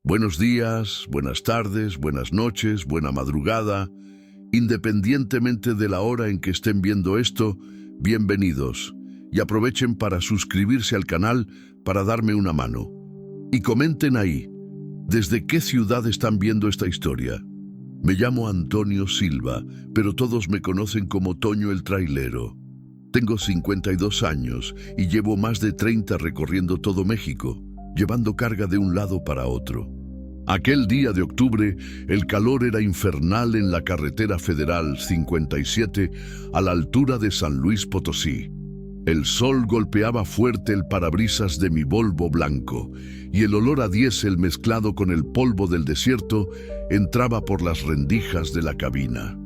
Buenos días, buenas tardes, buenas noches, buena madrugada. Independientemente de la hora en que estén viendo esto, bienvenidos. Y aprovechen para suscribirse al canal para darme una mano. Y comenten ahí, ¿desde qué ciudad están viendo esta historia? Me llamo Antonio Silva, pero todos me conocen como Toño el Trailero. Tengo 52 años y llevo más de 30 recorriendo todo México, llevando carga de un lado para otro. Aquel día de octubre, el calor era infernal en la carretera federal 57 a la altura de San Luis Potosí. El sol golpeaba fuerte el parabrisas de mi Volvo blanco y el olor a diésel mezclado con el polvo del desierto entraba por las rendijas de la cabina.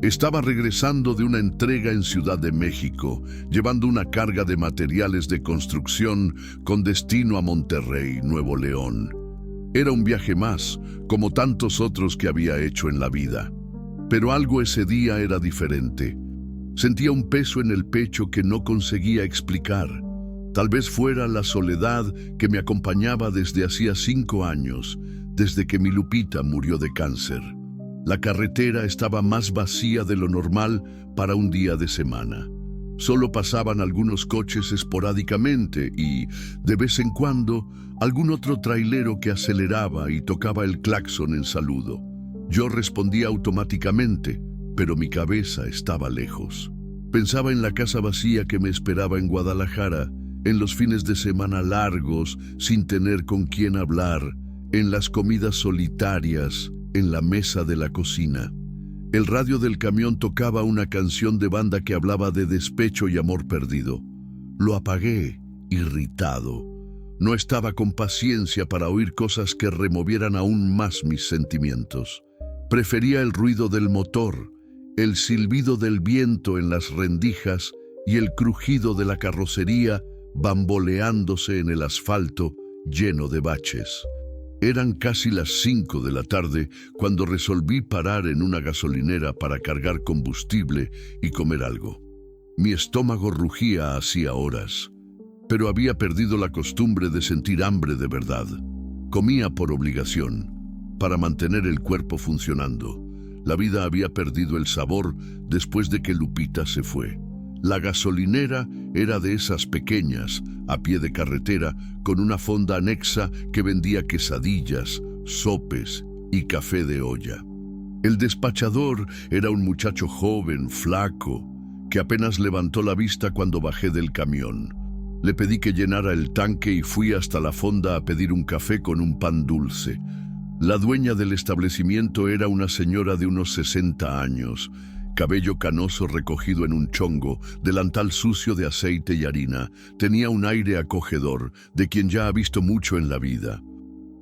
Estaba regresando de una entrega en Ciudad de México, llevando una carga de materiales de construcción con destino a Monterrey, Nuevo León. Era un viaje más, como tantos otros que había hecho en la vida. Pero algo ese día era diferente. Sentía un peso en el pecho que no conseguía explicar. Tal vez fuera la soledad que me acompañaba desde hacía 5 años, desde que mi Lupita murió de cáncer. La carretera estaba más vacía de lo normal para un día de semana. Solo pasaban algunos coches esporádicamente y, de vez en cuando, algún otro trailero que aceleraba y tocaba el claxon en saludo. Yo respondía automáticamente, pero mi cabeza estaba lejos. Pensaba en la casa vacía que me esperaba en Guadalajara, en los fines de semana largos, sin tener con quién hablar, en las comidas solitarias, en la mesa de la cocina. El radio del camión tocaba una canción de banda que hablaba de despecho y amor perdido. Lo apagué, irritado. No estaba con paciencia para oír cosas que removieran aún más mis sentimientos. Prefería el ruido del motor, el silbido del viento en las rendijas y el crujido de la carrocería bamboleándose en el asfalto lleno de baches. Eran casi las 5 de la tarde cuando resolví parar en una gasolinera para cargar combustible y comer algo. Mi estómago rugía hacía horas, pero había perdido la costumbre de sentir hambre de verdad. Comía por obligación, para mantener el cuerpo funcionando. La vida había perdido el sabor después de que Lupita se fue. La gasolinera era de esas pequeñas, a pie de carretera, con una fonda anexa que vendía quesadillas, sopes y café de olla. El despachador era un muchacho joven, flaco, que apenas levantó la vista cuando bajé del camión. Le pedí que llenara el tanque y fui hasta la fonda a pedir un café con un pan dulce. La dueña del establecimiento era una señora de unos 60 años, cabello canoso recogido en un chongo, delantal sucio de aceite y harina. Tenía un aire acogedor, de quien ya ha visto mucho en la vida.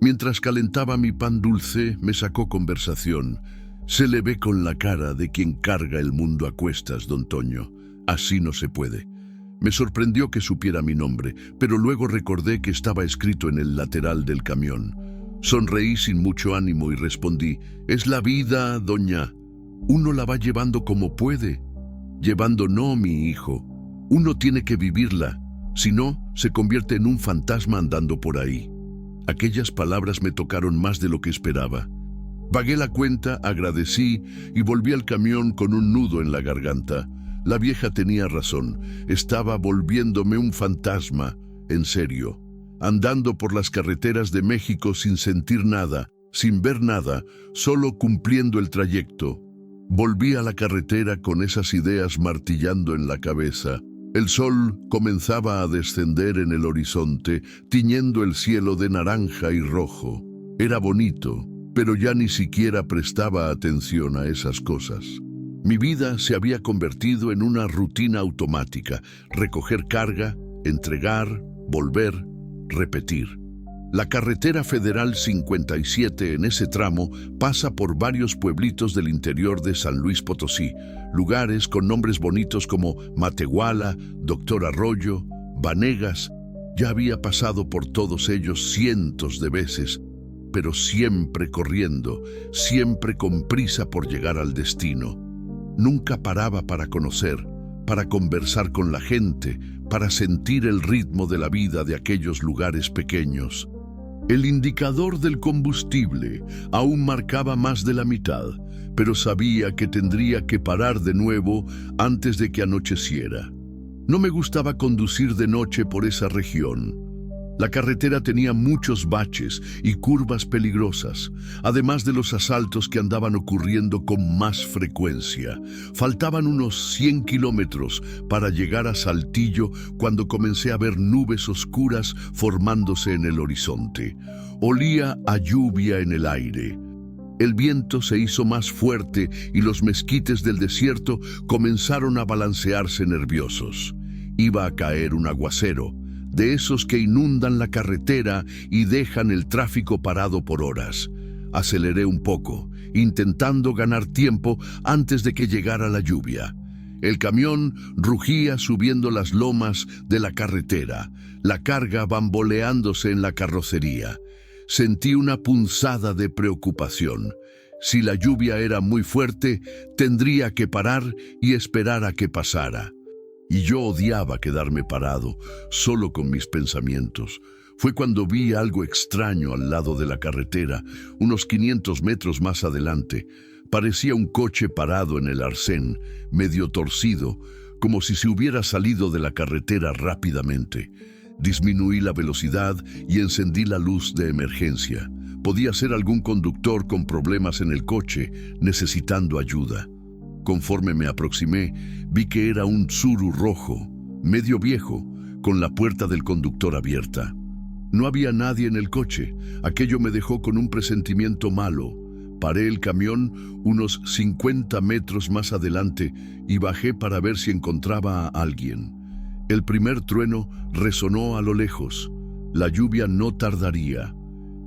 Mientras calentaba mi pan dulce, me sacó conversación. Se le ve con la cara de quien carga el mundo a cuestas, don Toño. Así no se puede. Me sorprendió que supiera mi nombre, pero luego recordé que estaba escrito en el lateral del camión. Sonreí sin mucho ánimo y respondí: «Es la vida, doña. Uno la va llevando como puede». «Llevando no, mi hijo. Uno tiene que vivirla. Si no, se convierte en un fantasma andando por ahí». Aquellas palabras me tocaron más de lo que esperaba. Pagué la cuenta, agradecí y volví al camión con un nudo en la garganta. La vieja tenía razón. Estaba volviéndome un fantasma, en serio. Andando por las carreteras de México sin sentir nada, sin ver nada, solo cumpliendo el trayecto. Volví a la carretera con esas ideas martillando en la cabeza. El sol comenzaba a descender en el horizonte, tiñendo el cielo de naranja y rojo. Era bonito, pero ya ni siquiera prestaba atención a esas cosas. Mi vida se había convertido en una rutina automática: recoger carga, entregar, volver, repetir. La carretera federal 57 en ese tramo pasa por varios pueblitos del interior de San Luis Potosí, lugares con nombres bonitos como Matehuala, Doctor Arroyo, Vanegas. Ya había pasado por todos ellos cientos de veces, pero siempre corriendo, siempre con prisa por llegar al destino. Nunca paraba para conocer, para conversar con la gente, para sentir el ritmo de la vida de aquellos lugares pequeños. El indicador del combustible aún marcaba más de la mitad, pero sabía que tendría que parar de nuevo antes de que anocheciera. No me gustaba conducir de noche por esa región. La carretera tenía muchos baches y curvas peligrosas, además de los asaltos que andaban ocurriendo con más frecuencia. Faltaban unos 100 kilómetros para llegar a Saltillo cuando comencé a ver nubes oscuras formándose en el horizonte. Olía a lluvia en el aire. El viento se hizo más fuerte y los mezquites del desierto comenzaron a balancearse nerviosos. Iba a caer un aguacero, de esos que inundan la carretera y dejan el tráfico parado por horas. Aceleré un poco, intentando ganar tiempo antes de que llegara la lluvia. El camión rugía subiendo las lomas de la carretera, la carga bamboleándose en la carrocería. Sentí una punzada de preocupación. Si la lluvia era muy fuerte, tendría que parar y esperar a que pasara. Y yo odiaba quedarme parado, solo con mis pensamientos. Fue cuando vi algo extraño al lado de la carretera, unos 500 metros más adelante. Parecía un coche parado en el arcén, medio torcido, como si se hubiera salido de la carretera rápidamente. Disminuí la velocidad y encendí la luz de emergencia. Podía ser algún conductor con problemas en el coche, necesitando ayuda. Conforme me aproximé, vi que era un Tsuru rojo, medio viejo, con la puerta del conductor abierta. No había nadie en el coche. Aquello me dejó con un presentimiento malo. Paré el camión unos 50 metros más adelante y bajé para ver si encontraba a alguien. El primer trueno resonó a lo lejos. La lluvia no tardaría.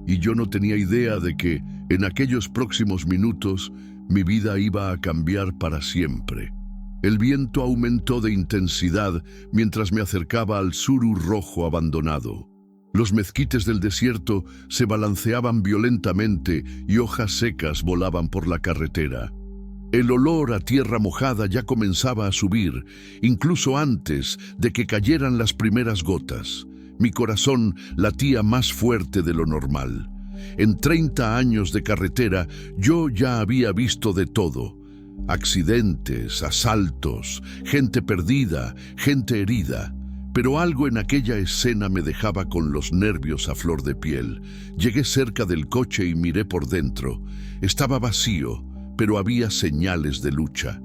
Y yo no tenía idea de que, en aquellos próximos minutos, mi vida iba a cambiar para siempre. El viento aumentó de intensidad mientras me acercaba al Tsuru rojo abandonado. Los mezquites del desierto se balanceaban violentamente y hojas secas volaban por la carretera. El olor a tierra mojada ya comenzaba a subir, incluso antes de que cayeran las primeras gotas. Mi corazón latía más fuerte de lo normal. En 30 años de carretera, yo ya había visto de todo. Accidentes, asaltos, gente perdida, gente herida. Pero algo en aquella escena me dejaba con los nervios a flor de piel. Llegué cerca del coche y miré por dentro. Estaba vacío, pero había señales de lucha.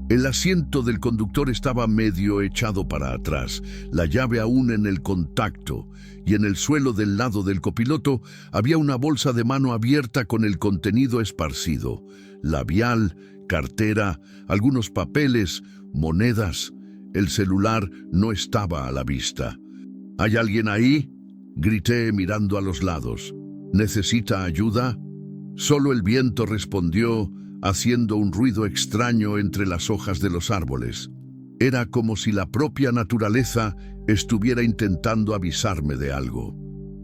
El asiento del conductor estaba medio echado para atrás, la llave aún en el contacto, y en el suelo del lado del copiloto había una bolsa de mano abierta con el contenido esparcido: labial, cartera, algunos papeles, monedas. El celular no estaba a la vista. ¿Hay alguien ahí?, grité mirando a los lados. ¿Necesita ayuda? Solo el viento respondió, haciendo un ruido extraño entre las hojas de los árboles. Era como si la propia naturaleza estuviera intentando avisarme de algo.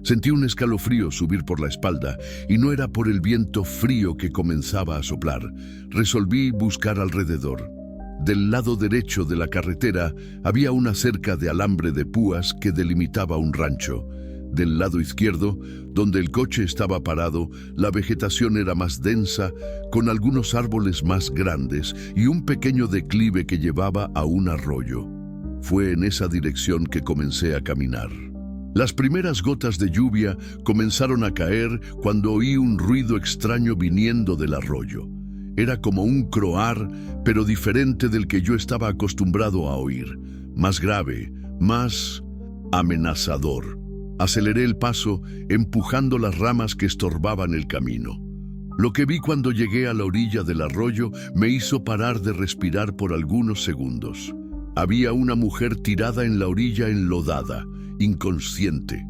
Sentí un escalofrío subir por la espalda, y no era por el viento frío que comenzaba a soplar. Resolví buscar alrededor. Del lado derecho de la carretera había una cerca de alambre de púas que delimitaba un rancho. Del lado izquierdo, donde el coche estaba parado, la vegetación era más densa, con algunos árboles más grandes y un pequeño declive que llevaba a un arroyo. Fue en esa dirección que comencé a caminar. Las primeras gotas de lluvia comenzaron a caer cuando oí un ruido extraño viniendo del arroyo. Era como un croar, pero diferente del que yo estaba acostumbrado a oír. Más grave, más amenazador. Aceleré el paso, empujando las ramas que estorbaban el camino. Lo que vi cuando llegué a la orilla del arroyo me hizo parar de respirar por algunos segundos. Había una mujer tirada en la orilla enlodada, inconsciente.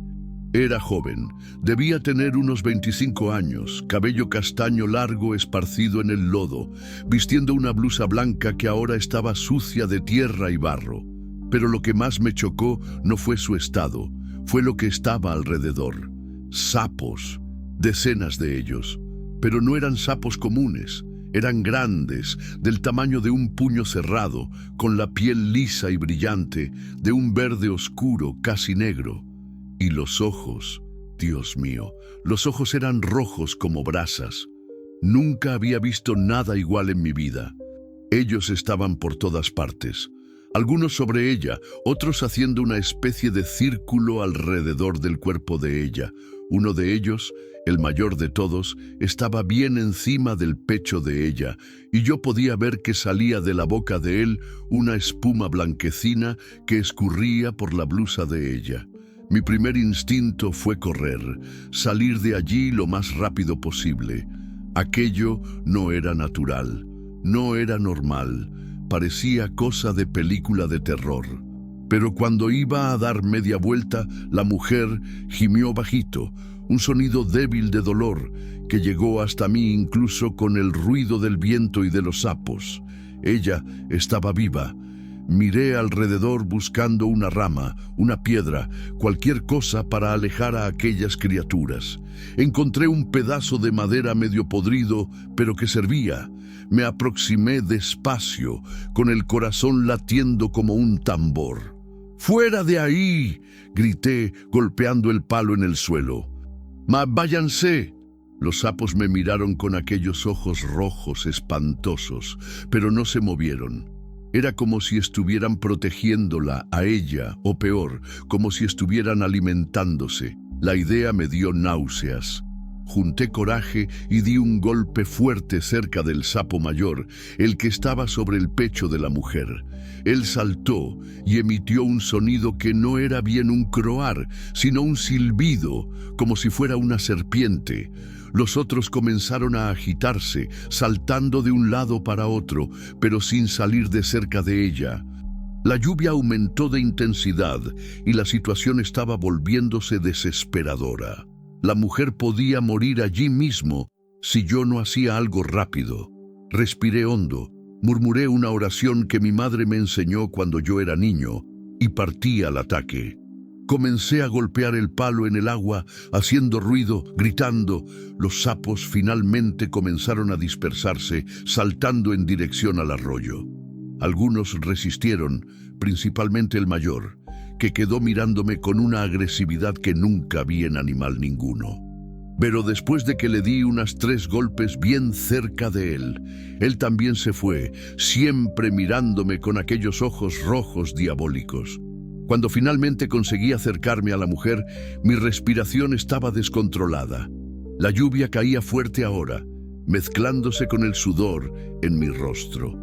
Era joven, debía tener unos 25 años, cabello castaño largo esparcido en el lodo, vistiendo una blusa blanca que ahora estaba sucia de tierra y barro. Pero lo que más me chocó no fue su estado, fue lo que estaba alrededor. Sapos, decenas de ellos. Pero no eran sapos comunes, eran grandes, del tamaño de un puño cerrado, con la piel lisa y brillante, de un verde oscuro, casi negro. Y los ojos, Dios mío, los ojos eran rojos como brasas. Nunca había visto nada igual en mi vida. Ellos estaban por todas partes, algunos sobre ella, otros haciendo una especie de círculo alrededor del cuerpo de ella. Uno de ellos, el mayor de todos, estaba bien encima del pecho de ella, y yo podía ver que salía de la boca de él una espuma blanquecina que escurría por la blusa de ella. Mi primer instinto fue correr, salir de allí lo más rápido posible. Aquello no era natural, no era normal, parecía cosa de película de terror. Pero cuando iba a dar media vuelta, la mujer gimió bajito, un sonido débil de dolor que llegó hasta mí incluso con el ruido del viento y de los sapos. Ella estaba viva. Miré alrededor buscando una rama, una piedra, cualquier cosa para alejar a aquellas criaturas. Encontré un pedazo de madera medio podrido, pero que servía. Me aproximé despacio, con el corazón latiendo como un tambor. ¡Fuera de ahí!, grité, golpeando el palo en el suelo. ¡Váyanse! Los sapos me miraron con aquellos ojos rojos espantosos, pero no se movieron. Era como si estuvieran protegiéndola a ella, o peor, como si estuvieran alimentándose. La idea me dio náuseas. Junté coraje y di un golpe fuerte cerca del sapo mayor, el que estaba sobre el pecho de la mujer. Él saltó y emitió un sonido que no era bien un croar, sino un silbido, como si fuera una serpiente. Los otros comenzaron a agitarse, saltando de un lado para otro, pero sin salir de cerca de ella. La lluvia aumentó de intensidad y la situación estaba volviéndose desesperadora. La mujer podía morir allí mismo si yo no hacía algo rápido. Respiré hondo, murmuré una oración que mi madre me enseñó cuando yo era niño y partí al ataque. Comencé a golpear el palo en el agua, haciendo ruido, gritando. Los sapos finalmente comenzaron a dispersarse, saltando en dirección al arroyo. Algunos resistieron, principalmente el mayor, que quedó mirándome con una agresividad que nunca vi en animal ninguno. Pero después de que le di unas 3 golpes bien cerca de él también se fue, siempre mirándome con aquellos ojos rojos diabólicos. Cuando finalmente conseguí acercarme a la mujer, mi respiración estaba descontrolada. La lluvia caía fuerte ahora, mezclándose con el sudor en mi rostro.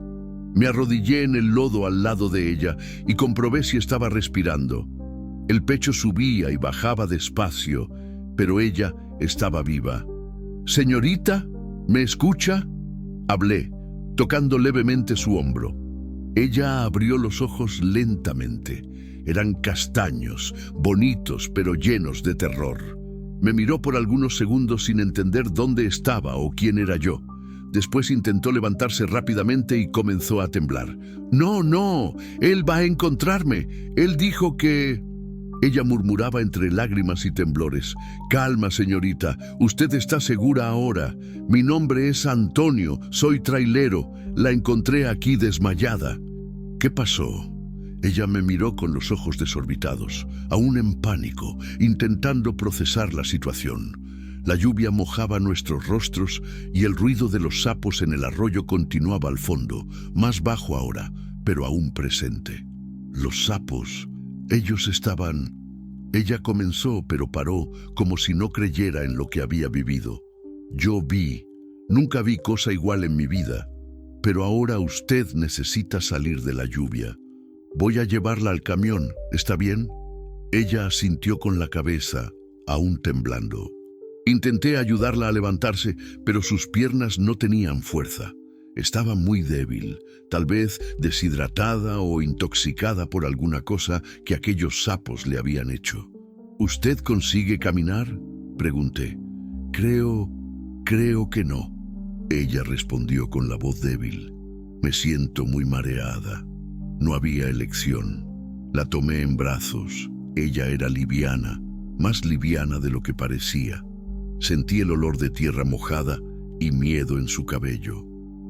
Me arrodillé en el lodo al lado de ella y comprobé si estaba respirando. El pecho subía y bajaba despacio, pero ella estaba viva. «Señorita, ¿me escucha?», hablé, tocando levemente su hombro. Ella abrió los ojos lentamente. Eran castaños, bonitos, pero llenos de terror. Me miró por algunos segundos sin entender dónde estaba o quién era yo. Después intentó levantarse rápidamente y comenzó a temblar. «No, no, él va a encontrarme. Él dijo que...». Ella murmuraba entre lágrimas y temblores. «Calma, señorita, usted está segura ahora. Mi nombre es Antonio, soy trailero. La encontré aquí desmayada». «¿Qué pasó?». Ella me miró con los ojos desorbitados, aún en pánico, intentando procesar la situación. La lluvia mojaba nuestros rostros y el ruido de los sapos en el arroyo continuaba al fondo, más bajo ahora, pero aún presente. Los sapos, ellos estaban... Ella comenzó, pero paró, como si no creyera en lo que había vivido. «Yo vi, nunca vi cosa igual en mi vida, pero ahora usted necesita salir de la lluvia. Voy a llevarla al camión, ¿está bien?». Ella asintió con la cabeza, aún temblando. Intenté ayudarla a levantarse, pero sus piernas no tenían fuerza. Estaba muy débil, tal vez deshidratada o intoxicada por alguna cosa que aquellos sapos le habían hecho. «¿Usted consigue caminar?», pregunté. Creo que no», ella respondió con la voz débil. «Me siento muy mareada». No había elección. La tomé en brazos. Ella era liviana, más liviana de lo que parecía. Sentí el olor de tierra mojada y miedo en su cabello.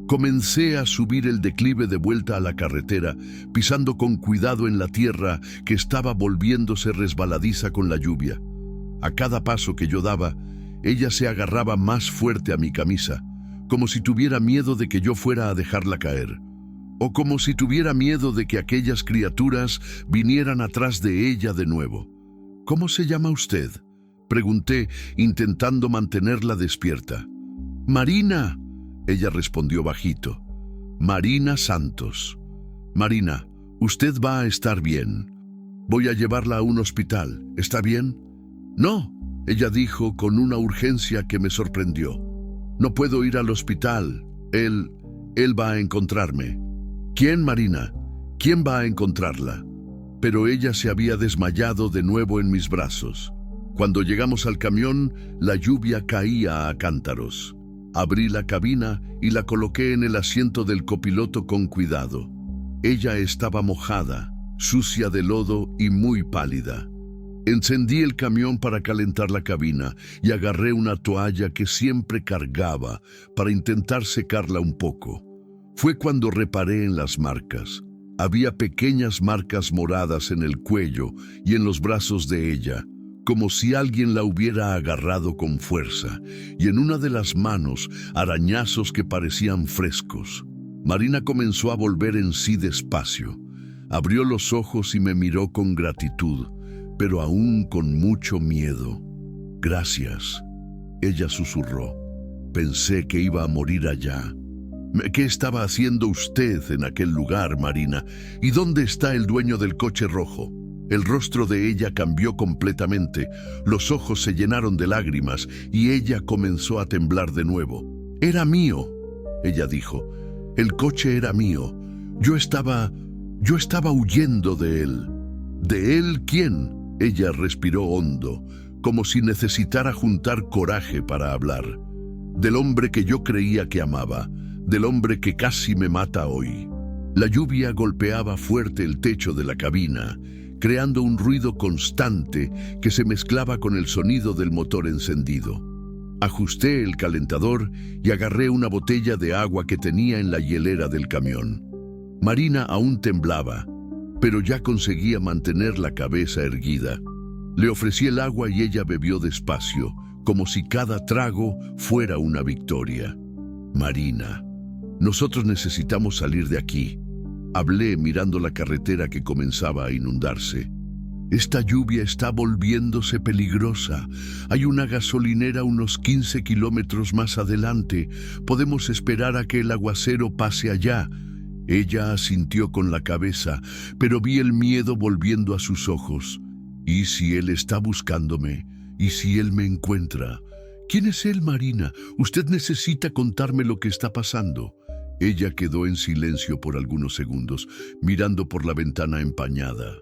Comencé a subir el declive de vuelta a la carretera, pisando con cuidado en la tierra que estaba volviéndose resbaladiza con la lluvia. A cada paso que yo daba, ella se agarraba más fuerte a mi camisa, como si tuviera miedo de que yo fuera a dejarla caer, o como si tuviera miedo de que aquellas criaturas vinieran atrás de ella de nuevo. ¿Cómo se llama usted?, pregunté, intentando mantenerla despierta. Marina, ella respondió bajito. Marina Santos. Marina, usted va a estar bien. Voy a llevarla a un hospital, ¿está bien? No, ella dijo con una urgencia que me sorprendió. No puedo ir al hospital. Él va a encontrarme. ¿Quién, Marina? ¿Quién va a encontrarla? Pero ella se había desmayado de nuevo en mis brazos. Cuando llegamos al camión, la lluvia caía a cántaros. Abrí la cabina y la coloqué en el asiento del copiloto con cuidado. Ella estaba mojada, sucia de lodo y muy pálida. Encendí el camión para calentar la cabina y agarré una toalla que siempre cargaba para intentar secarla un poco. Fue cuando reparé en las marcas. Había pequeñas marcas moradas en el cuello y en los brazos de ella, como si alguien la hubiera agarrado con fuerza, y en una de las manos arañazos que parecían frescos. Marina comenzó a volver en sí despacio. Abrió los ojos y me miró con gratitud, pero aún con mucho miedo. Gracias, ella susurró. Pensé que iba a morir allá. ¿Qué estaba haciendo usted en aquel lugar, Marina? ¿Y dónde está el dueño del coche rojo? El rostro de ella cambió completamente, los ojos se llenaron de lágrimas y ella comenzó a temblar de nuevo. Era mío, ella dijo. El coche era mío. Yo estaba huyendo de él. ¿De él quién? Ella respiró hondo, como si necesitara juntar coraje para hablar. Del hombre que yo creía que amaba, del hombre que casi me mata hoy. La lluvia golpeaba fuerte el techo de la cabina, creando un ruido constante que se mezclaba con el sonido del motor encendido. Ajusté el calentador y agarré una botella de agua que tenía en la hielera del camión. Marina aún temblaba, pero ya conseguía mantener la cabeza erguida. Le ofrecí el agua y ella bebió despacio, como si cada trago fuera una victoria. Marina, nosotros necesitamos salir de aquí. Hablé mirando la carretera que comenzaba a inundarse. Esta lluvia está volviéndose peligrosa. Hay una gasolinera unos 15 kilómetros más adelante. Podemos esperar a que el aguacero pase allá. Ella asintió con la cabeza, pero vi el miedo volviendo a sus ojos. ¿Y si él está buscándome? ¿Y si él me encuentra? ¿Quién es él, Marina? Usted necesita contarme lo que está pasando. Ella quedó en silencio por algunos segundos, mirando por la ventana empañada.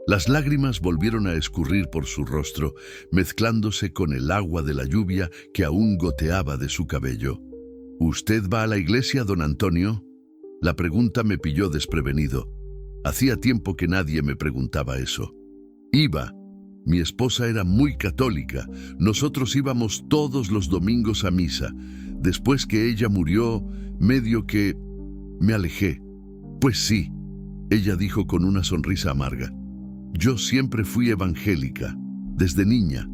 Las lágrimas volvieron a escurrir por su rostro, mezclándose con el agua de la lluvia que aún goteaba de su cabello. ¿Usted va a la iglesia, don Antonio? La pregunta me pilló desprevenido. Hacía tiempo que nadie me preguntaba eso. Iba. Mi esposa era muy católica. Nosotros íbamos todos los domingos a misa. Después que ella murió, medio que me alejé. Pues sí, ella dijo con una sonrisa amarga. Yo siempre fui evangélica, desde niña.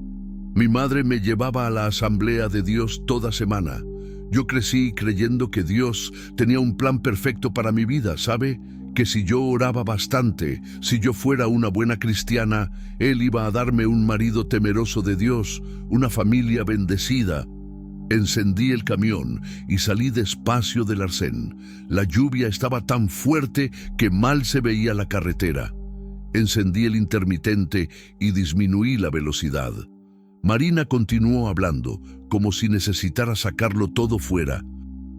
Mi madre me llevaba a la Asamblea de Dios toda semana. Yo crecí creyendo que Dios tenía un plan perfecto para mi vida, ¿sabe? Que si yo oraba bastante, si yo fuera una buena cristiana, Él iba a darme un marido temeroso de Dios, una familia bendecida. Encendí el camión y salí despacio del arcén. La lluvia estaba tan fuerte que mal se veía la carretera. Encendí el intermitente y disminuí la velocidad. Marina continuó hablando, como si necesitara sacarlo todo fuera.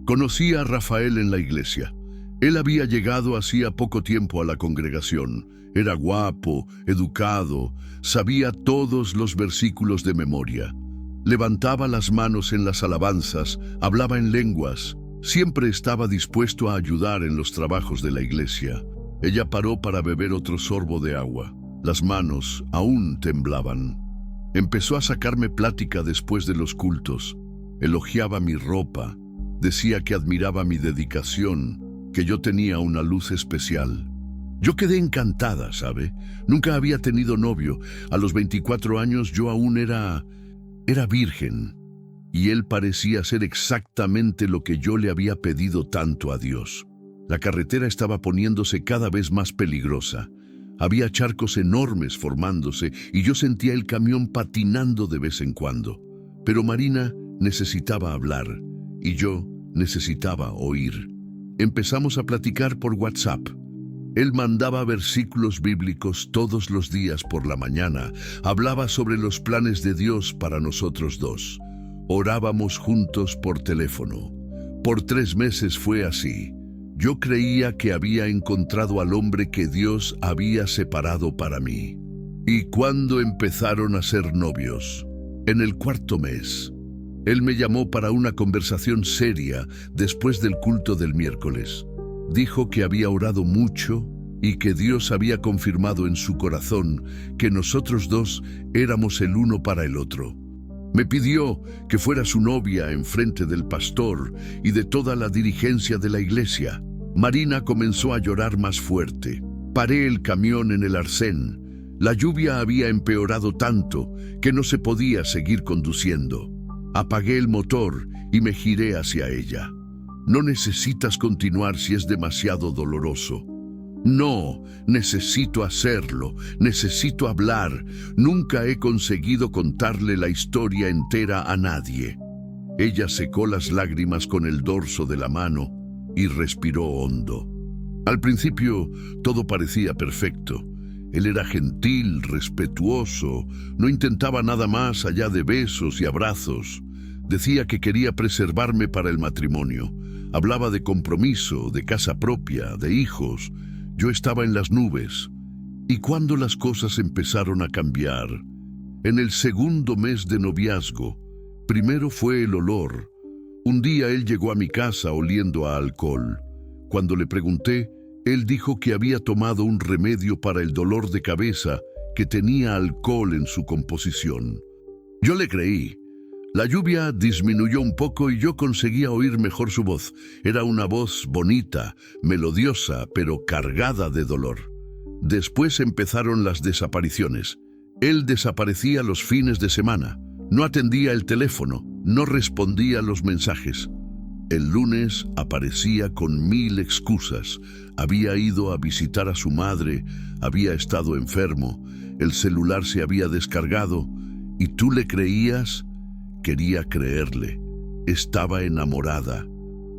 Conocí a Rafael en la iglesia. Él había llegado hacía poco tiempo a la congregación. Era guapo, educado, sabía todos los versículos de memoria. Levantaba las manos en las alabanzas, hablaba en lenguas. Siempre estaba dispuesto a ayudar en los trabajos de la iglesia. Ella paró para beber otro sorbo de agua. Las manos aún temblaban. Empezó a sacarme plática después de los cultos. Elogiaba mi ropa. Decía que admiraba mi dedicación, que yo tenía una luz especial. Yo quedé encantada, ¿sabe? Nunca había tenido novio. A los 24 años yo aún era virgen. Y él parecía ser exactamente lo que yo le había pedido tanto a Dios. La carretera estaba poniéndose cada vez más peligrosa. Había charcos enormes formándose y yo sentía el camión patinando de vez en cuando. Pero Marina necesitaba hablar y yo necesitaba oír. Empezamos a platicar por WhatsApp. Él mandaba versículos bíblicos todos los días por la mañana. Hablaba sobre los planes de Dios para nosotros dos. Orábamos juntos por teléfono. Por 3 meses fue así. Yo creía que había encontrado al hombre que Dios había separado para mí. ¿Y cuándo empezaron a ser novios? En el 4.º mes. Él me llamó para una conversación seria después del culto del miércoles. Dijo que había orado mucho y que Dios había confirmado en su corazón que nosotros dos éramos el uno para el otro. Me pidió que fuera su novia en frente del pastor y de toda la dirigencia de la iglesia. Marina comenzó a llorar más fuerte. Paré el camión en el arcén. La lluvia había empeorado tanto que no se podía seguir conduciendo. Apagué el motor y me giré hacia ella. No necesitas continuar si es demasiado doloroso. No, necesito hacerlo, necesito hablar. Nunca he conseguido contarle la historia entera a nadie. Ella secó las lágrimas con el dorso de la mano y respiró hondo. Al principio todo parecía perfecto. Él era gentil, respetuoso, no intentaba nada más allá de besos y abrazos. Decía que quería preservarme para el matrimonio. Hablaba de compromiso, de casa propia, de hijos. Yo estaba en las nubes. ¿Y cuándo las cosas empezaron a cambiar? En el 2.º mes de noviazgo. Primero fue el olor. Un día él llegó a mi casa oliendo a alcohol. Cuando le pregunté, él dijo que había tomado un remedio para el dolor de cabeza que tenía alcohol en su composición. Yo le creí. La lluvia disminuyó un poco y yo conseguía oír mejor su voz. Era una voz bonita, melodiosa, pero cargada de dolor. Después empezaron las desapariciones. Él desaparecía los fines de semana. No atendía el teléfono, no respondía a los mensajes. El lunes aparecía con 1000 excusas. Había ido a visitar a su madre, había estado enfermo, el celular se había descargado. ¿Y tú le creías? Quería creerle. Estaba enamorada.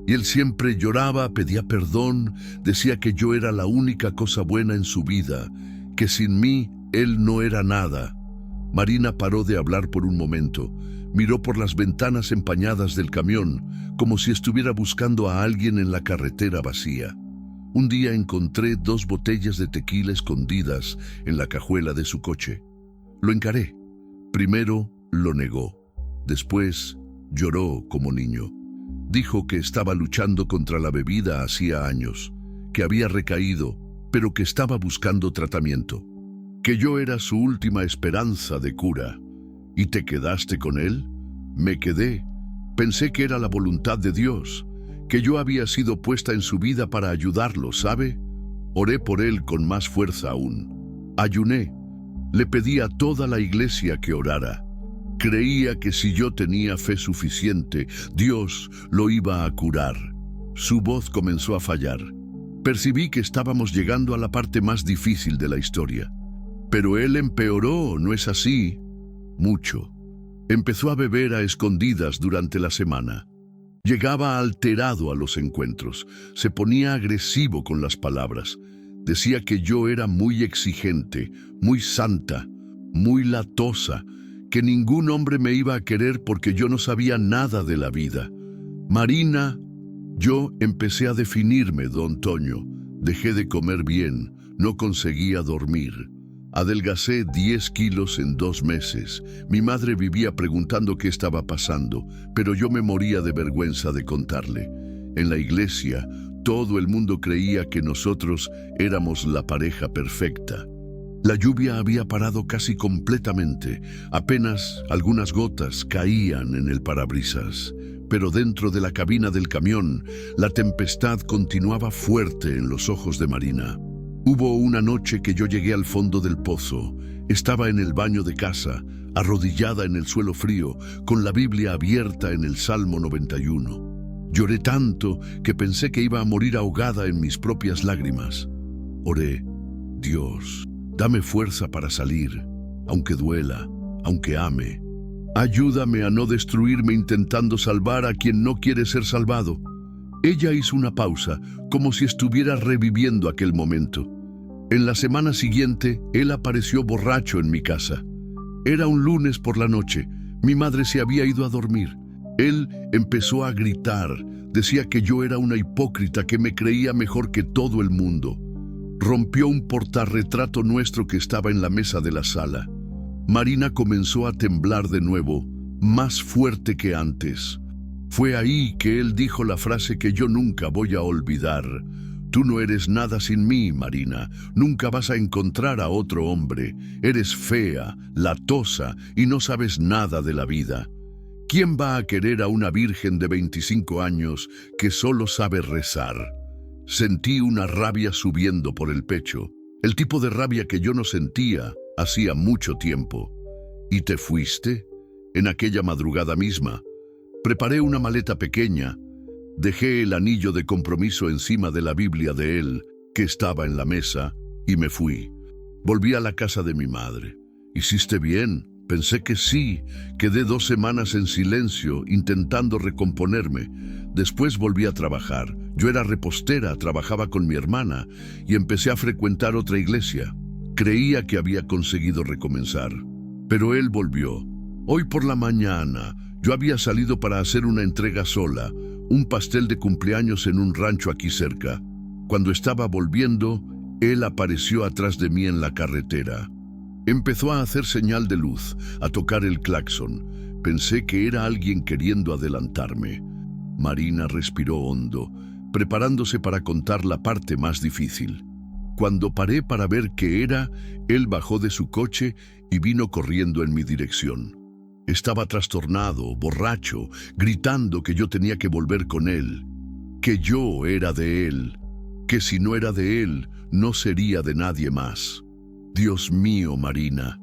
Y él siempre lloraba, pedía perdón, decía que yo era la única cosa buena en su vida, que sin mí él no era nada. Marina paró de hablar por un momento. Miró por las ventanas empañadas del camión, como si estuviera buscando a alguien en la carretera vacía. Un día encontré 2 botellas de tequila escondidas en la cajuela de su coche. Lo encaré. Primero lo negó. Después lloró como niño. Dijo que estaba luchando contra la bebida hacía años, que había recaído, pero que estaba buscando tratamiento, que yo era su última esperanza de cura. ¿Y te quedaste con él? Me quedé. Pensé que era la voluntad de Dios, que yo había sido puesta en su vida para ayudarlo, ¿sabe? Oré por él con más fuerza aún. Ayuné. Le pedí a toda la iglesia que orara. Creía que si yo tenía fe suficiente, Dios lo iba a curar. Su voz comenzó a fallar. Percibí que estábamos llegando a la parte más difícil de la historia. Pero él empeoró, ¿no es así? Mucho. Empezó a beber a escondidas durante la semana. Llegaba alterado a los encuentros. Se ponía agresivo con las palabras. Decía que yo era muy exigente, muy santa, muy latosa, que ningún hombre me iba a querer porque yo no sabía nada de la vida. Marina, yo empecé a definirme, don Toño. Dejé de comer bien, no conseguía dormir. Adelgacé 10 kilos en 2 meses. Mi madre vivía preguntando qué estaba pasando, pero yo me moría de vergüenza de contarle. En la iglesia, todo el mundo creía que nosotros éramos la pareja perfecta. La lluvia había parado casi completamente. Apenas algunas gotas caían en el parabrisas. Pero dentro de la cabina del camión, la tempestad continuaba fuerte en los ojos de Marina. Hubo una noche que yo llegué al fondo del pozo. Estaba en el baño de casa, arrodillada en el suelo frío, con la Biblia abierta en el Salmo 91. Lloré tanto que pensé que iba a morir ahogada en mis propias lágrimas. Oré: Dios, dame fuerza para salir, aunque duela, aunque ame. Ayúdame a no destruirme intentando salvar a quien no quiere ser salvado. Ella hizo una pausa, como si estuviera reviviendo aquel momento. En la semana siguiente, él apareció borracho en mi casa. Era un lunes por la noche. Mi madre se había ido a dormir. Él empezó a gritar. Decía que yo era una hipócrita, que me creía mejor que todo el mundo. Rompió un portarretrato nuestro que estaba en la mesa de la sala. Marina comenzó a temblar de nuevo, más fuerte que antes. Fue ahí que él dijo la frase que yo nunca voy a olvidar. Tú no eres nada sin mí, Marina. Nunca vas a encontrar a otro hombre. Eres fea, latosa y no sabes nada de la vida. ¿Quién va a querer a una virgen de 25 años que solo sabe rezar? Sentí una rabia subiendo por el pecho, el tipo de rabia que yo no sentía hacía mucho tiempo. ¿Y te fuiste? En aquella madrugada misma. Preparé una maleta pequeña. Dejé el anillo de compromiso encima de la Biblia de él, que estaba en la mesa, y me fui. Volví a la casa de mi madre. «¿Hiciste bien?» Pensé que sí. Quedé 2 semanas en silencio, intentando recomponerme. Después volví a trabajar. Yo era repostera, trabajaba con mi hermana, y empecé a frecuentar otra iglesia. Creía que había conseguido recomenzar. Pero él volvió. Hoy por la mañana, yo había salido para hacer una entrega sola, un pastel de cumpleaños en un rancho aquí cerca. Cuando estaba volviendo, él apareció atrás de mí en la carretera. Empezó a hacer señal de luz, a tocar el claxon. Pensé que era alguien queriendo adelantarme. Marina respiró hondo, preparándose para contar la parte más difícil. Cuando paré para ver qué era, él bajó de su coche y vino corriendo en mi dirección. Estaba trastornado, borracho, gritando que yo tenía que volver con él, que yo era de él, que si no era de él, no sería de nadie más. Dios mío, Marina.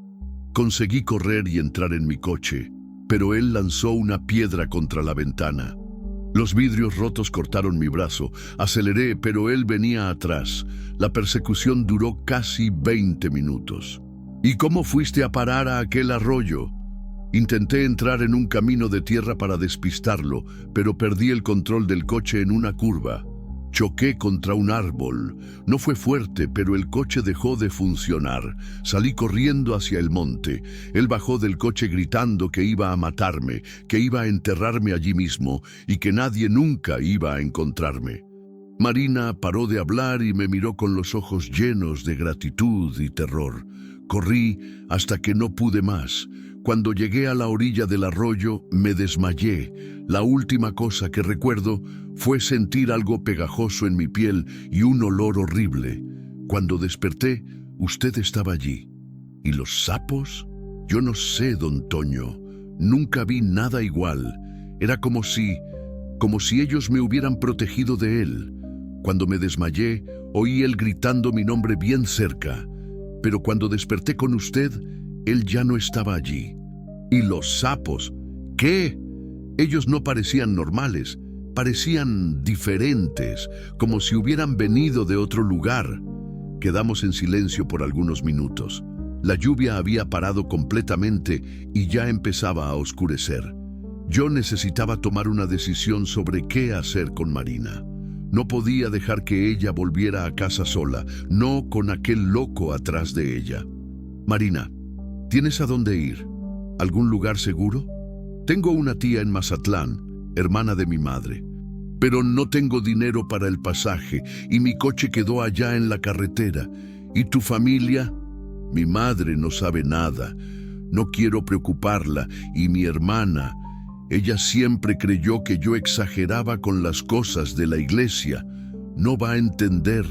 Conseguí correr y entrar en mi coche, pero él lanzó una piedra contra la ventana. Los vidrios rotos cortaron mi brazo. Aceleré, pero él venía atrás. La persecución duró casi 20 minutos. ¿Y cómo fuiste a parar a aquel arroyo? Intenté entrar en un camino de tierra para despistarlo, pero perdí el control del coche en una curva. Choqué contra un árbol. No fue fuerte, pero el coche dejó de funcionar. Salí corriendo hacia el monte. Él bajó del coche gritando que iba a matarme, que iba a enterrarme allí mismo y que nadie nunca iba a encontrarme. Marina paró de hablar y me miró con los ojos llenos de gratitud y terror. Corrí hasta que no pude más. Cuando llegué a la orilla del arroyo, me desmayé. La última cosa que recuerdo fue sentir algo pegajoso en mi piel y un olor horrible. Cuando desperté, usted estaba allí. ¿Y los sapos? Yo no sé, don Toño. Nunca vi nada igual. Era como si ellos me hubieran protegido de él. Cuando me desmayé, oí él gritando mi nombre bien cerca. Pero cuando desperté con usted, él ya no estaba allí. ¿Y los sapos? ¿Qué? Ellos no parecían normales, parecían diferentes, como si hubieran venido de otro lugar. Quedamos en silencio por algunos minutos. La lluvia había parado completamente y ya empezaba a oscurecer. Yo necesitaba tomar una decisión sobre qué hacer con Marina. No podía dejar que ella volviera a casa sola, no con aquel loco atrás de ella. Marina, ¿tienes a dónde ir? ¿Algún lugar seguro? Tengo una tía en Mazatlán, hermana de mi madre, pero no tengo dinero para el pasaje y mi coche quedó allá en la carretera. ¿Y tu familia? Mi madre no sabe nada. No quiero preocuparla. Y mi hermana, ella siempre creyó que yo exageraba con las cosas de la iglesia. No va a entender.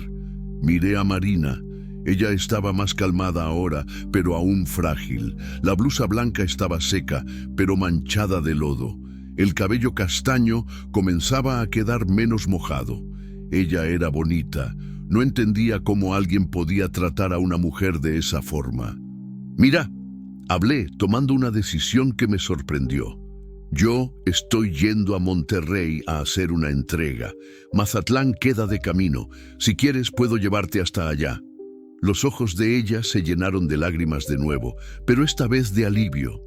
Miré a Marina. Ella estaba más calmada ahora, pero aún frágil. La blusa blanca estaba seca, pero manchada de lodo. El cabello castaño comenzaba a quedar menos mojado. Ella era bonita. No entendía cómo alguien podía tratar a una mujer de esa forma. Mira, hablé tomando una decisión que me sorprendió. Yo estoy yendo a Monterrey a hacer una entrega. Mazatlán queda de camino. Si quieres, puedo llevarte hasta allá. Los ojos de ella se llenaron de lágrimas de nuevo, pero esta vez de alivio.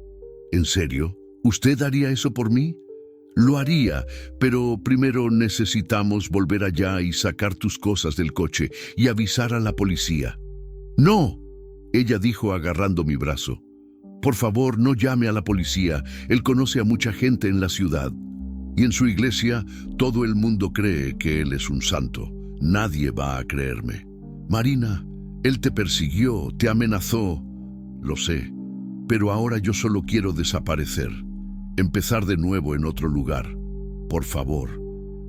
¿En serio? ¿Usted haría eso por mí? Lo haría, pero primero necesitamos volver allá y sacar tus cosas del coche y avisar a la policía. ¡No!, ella dijo agarrando mi brazo. Por favor, no llame a la policía. Él conoce a mucha gente en la ciudad. Y en su iglesia, todo el mundo cree que él es un santo. Nadie va a creerme. Marina, él te persiguió, te amenazó. Lo sé, pero ahora yo solo quiero desaparecer. Empezar de nuevo en otro lugar. Por favor.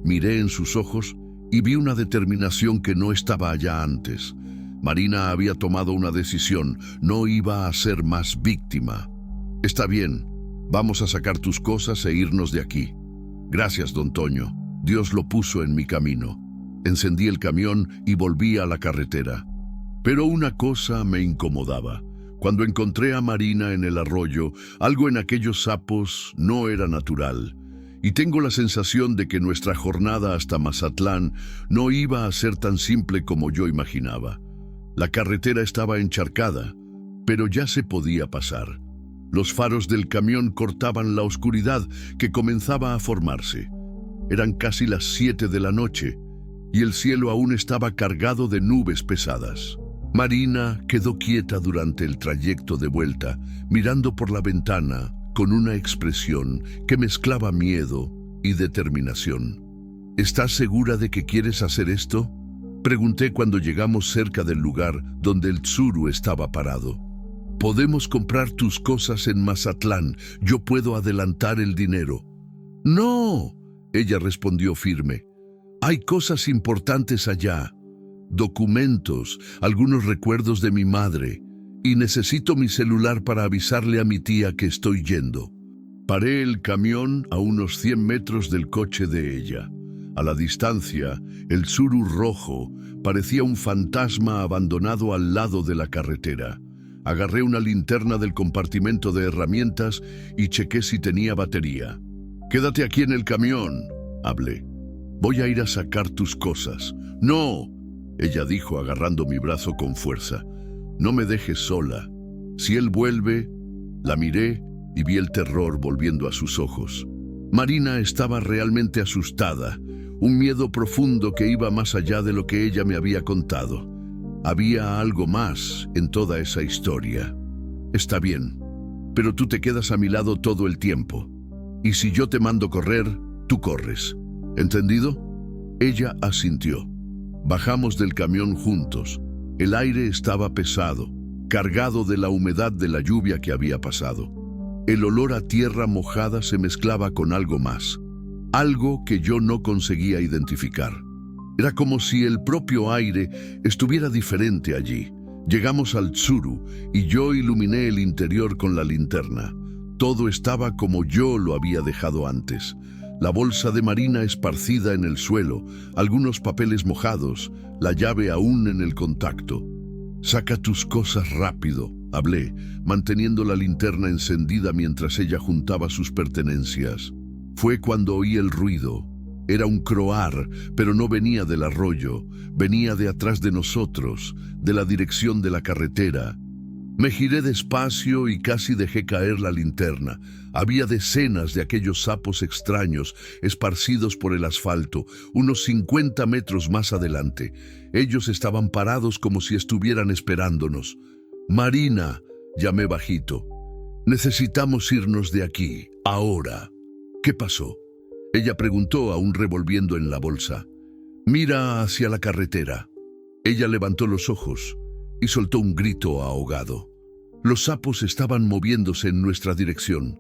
Miré en sus ojos y vi una determinación que no estaba allá antes. Marina había tomado una decisión, no iba a ser más víctima. Está bien, vamos a sacar tus cosas e irnos de aquí. Gracias, don Toño. Dios lo puso en mi camino. Encendí el camión y volví a la carretera. Pero una cosa me incomodaba. Cuando encontré a Marina en el arroyo, algo en aquellos sapos no era natural. Y tengo la sensación de que nuestra jornada hasta Mazatlán no iba a ser tan simple como yo imaginaba. La carretera estaba encharcada, pero ya se podía pasar. Los faros del camión cortaban la oscuridad que comenzaba a formarse. Eran casi las 7 de la noche y el cielo aún estaba cargado de nubes pesadas. Marina quedó quieta durante el trayecto de vuelta, mirando por la ventana con una expresión que mezclaba miedo y determinación. ¿Estás segura de que quieres hacer esto?, pregunté cuando llegamos cerca del lugar donde el Tsuru estaba parado. Podemos comprar tus cosas en Mazatlán, yo puedo adelantar el dinero. No, ella respondió firme. Hay cosas importantes allá. Documentos, algunos recuerdos de mi madre, y necesito mi celular para avisarle a mi tía que estoy yendo. Paré el camión a unos 100 metros del coche de ella. A la distancia, el Tsuru rojo parecía un fantasma abandonado al lado de la carretera. Agarré una linterna del compartimento de herramientas y chequé si tenía batería. «Quédate aquí en el camión», hablé. «Voy a ir a sacar tus cosas». «No», ella dijo agarrando mi brazo con fuerza. «No me dejes sola. Si él vuelve». La miré y vi el terror volviendo a sus ojos. Marina estaba realmente asustada. Un miedo profundo que iba más allá de lo que ella me había contado. Había algo más en toda esa historia. Está bien, pero tú te quedas a mi lado todo el tiempo. Y si yo te mando correr, tú corres. ¿Entendido? Ella asintió. Bajamos del camión juntos. El aire estaba pesado, cargado de la humedad de la lluvia que había pasado. El olor a tierra mojada se mezclaba con algo más. Algo que yo no conseguía identificar. Era como si el propio aire estuviera diferente allí. Llegamos al Tsuru y yo iluminé el interior con la linterna. Todo estaba como yo lo había dejado antes. La bolsa de Marina esparcida en el suelo, algunos papeles mojados, la llave aún en el contacto. «Saca tus cosas rápido», hablé, manteniendo la linterna encendida mientras ella juntaba sus pertenencias. Fue cuando oí el ruido. Era un croar, pero no venía del arroyo, venía de atrás de nosotros, de la dirección de la carretera. Me giré despacio y casi dejé caer la linterna. Había decenas de aquellos sapos extraños esparcidos por el asfalto, unos 50 metros más adelante. Ellos estaban parados como si estuvieran esperándonos. «Marina», llamé bajito, «necesitamos irnos de aquí, ahora». «¿Qué pasó?», ella preguntó aún revolviendo en la bolsa. «Mira hacia la carretera». Ella levantó los ojos y soltó un grito ahogado. Los sapos estaban moviéndose en nuestra dirección,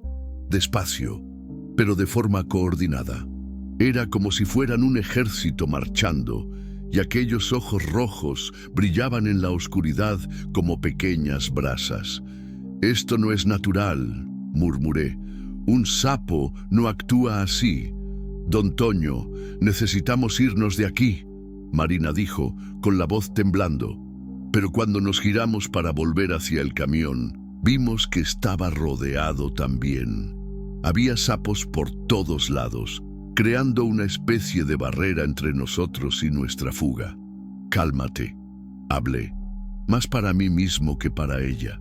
despacio, pero de forma coordinada. Era como si fueran un ejército marchando, y aquellos ojos rojos brillaban en la oscuridad como pequeñas brasas. «Esto no es natural», murmuré. «Un sapo no actúa así. Don Toño, necesitamos irnos de aquí». Marina dijo, con la voz temblando. Pero cuando nos giramos para volver hacia el camión, vimos que estaba rodeado también. Había sapos por todos lados, creando una especie de barrera entre nosotros y nuestra fuga. «Cálmate», hablé, más para mí mismo que para ella.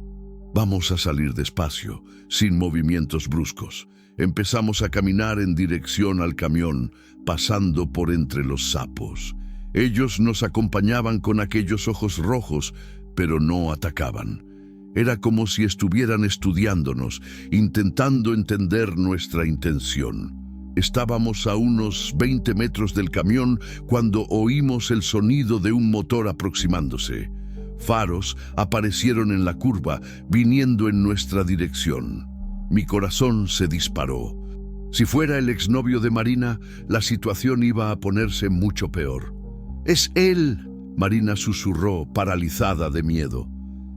«Vamos a salir despacio, sin movimientos bruscos». Empezamos a caminar en dirección al camión, pasando por entre los sapos. Ellos nos acompañaban con aquellos ojos rojos, pero no atacaban. Era como si estuvieran estudiándonos, intentando entender nuestra intención. Estábamos a unos 20 metros del camión cuando oímos el sonido de un motor aproximándose. Faros aparecieron en la curva, viniendo en nuestra dirección. Mi corazón se disparó. Si fuera el exnovio de Marina, la situación iba a ponerse mucho peor. «¡Es él!», Marina susurró, paralizada de miedo.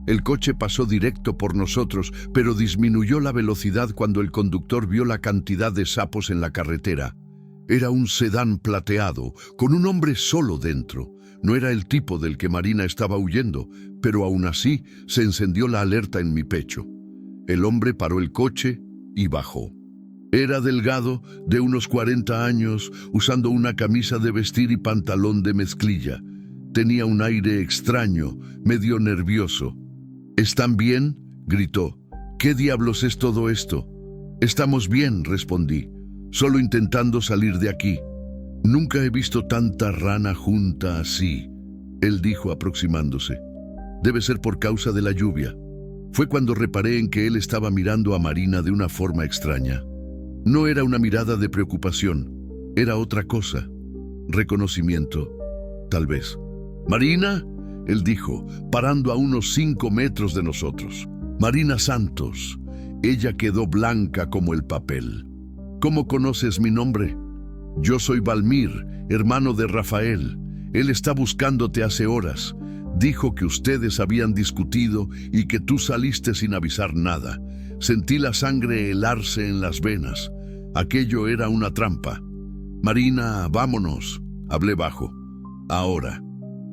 El coche pasó directo por nosotros, pero disminuyó la velocidad cuando el conductor vio la cantidad de sapos en la carretera. Era un sedán plateado, con un hombre solo dentro. No era el tipo del que Marina estaba huyendo, pero aún así se encendió la alerta en mi pecho. El hombre paró el coche y bajó. Era delgado, de unos 40 años, usando una camisa de vestir y pantalón de mezclilla. Tenía un aire extraño, medio nervioso. «¿Están bien?», gritó. «¿Qué diablos es todo esto?». «Estamos bien», respondí, «solo intentando salir de aquí». «Nunca he visto tanta rana junta así», él dijo aproximándose. «Debe ser por causa de la lluvia». Fue cuando reparé en que él estaba mirando a Marina de una forma extraña. No era una mirada de preocupación, era otra cosa. Reconocimiento, tal vez. «Marina», él dijo, parando a unos 5 metros de nosotros. «Marina Santos». Ella quedó blanca como el papel. «¿Cómo conoces mi nombre?». «Yo soy Valmir, hermano de Rafael. Él está buscándote hace horas. Dijo que ustedes habían discutido y que tú saliste sin avisar nada. Sentí la sangre helarse en las venas. Aquello era una trampa». «Marina, vámonos», hablé bajo. «Ahora».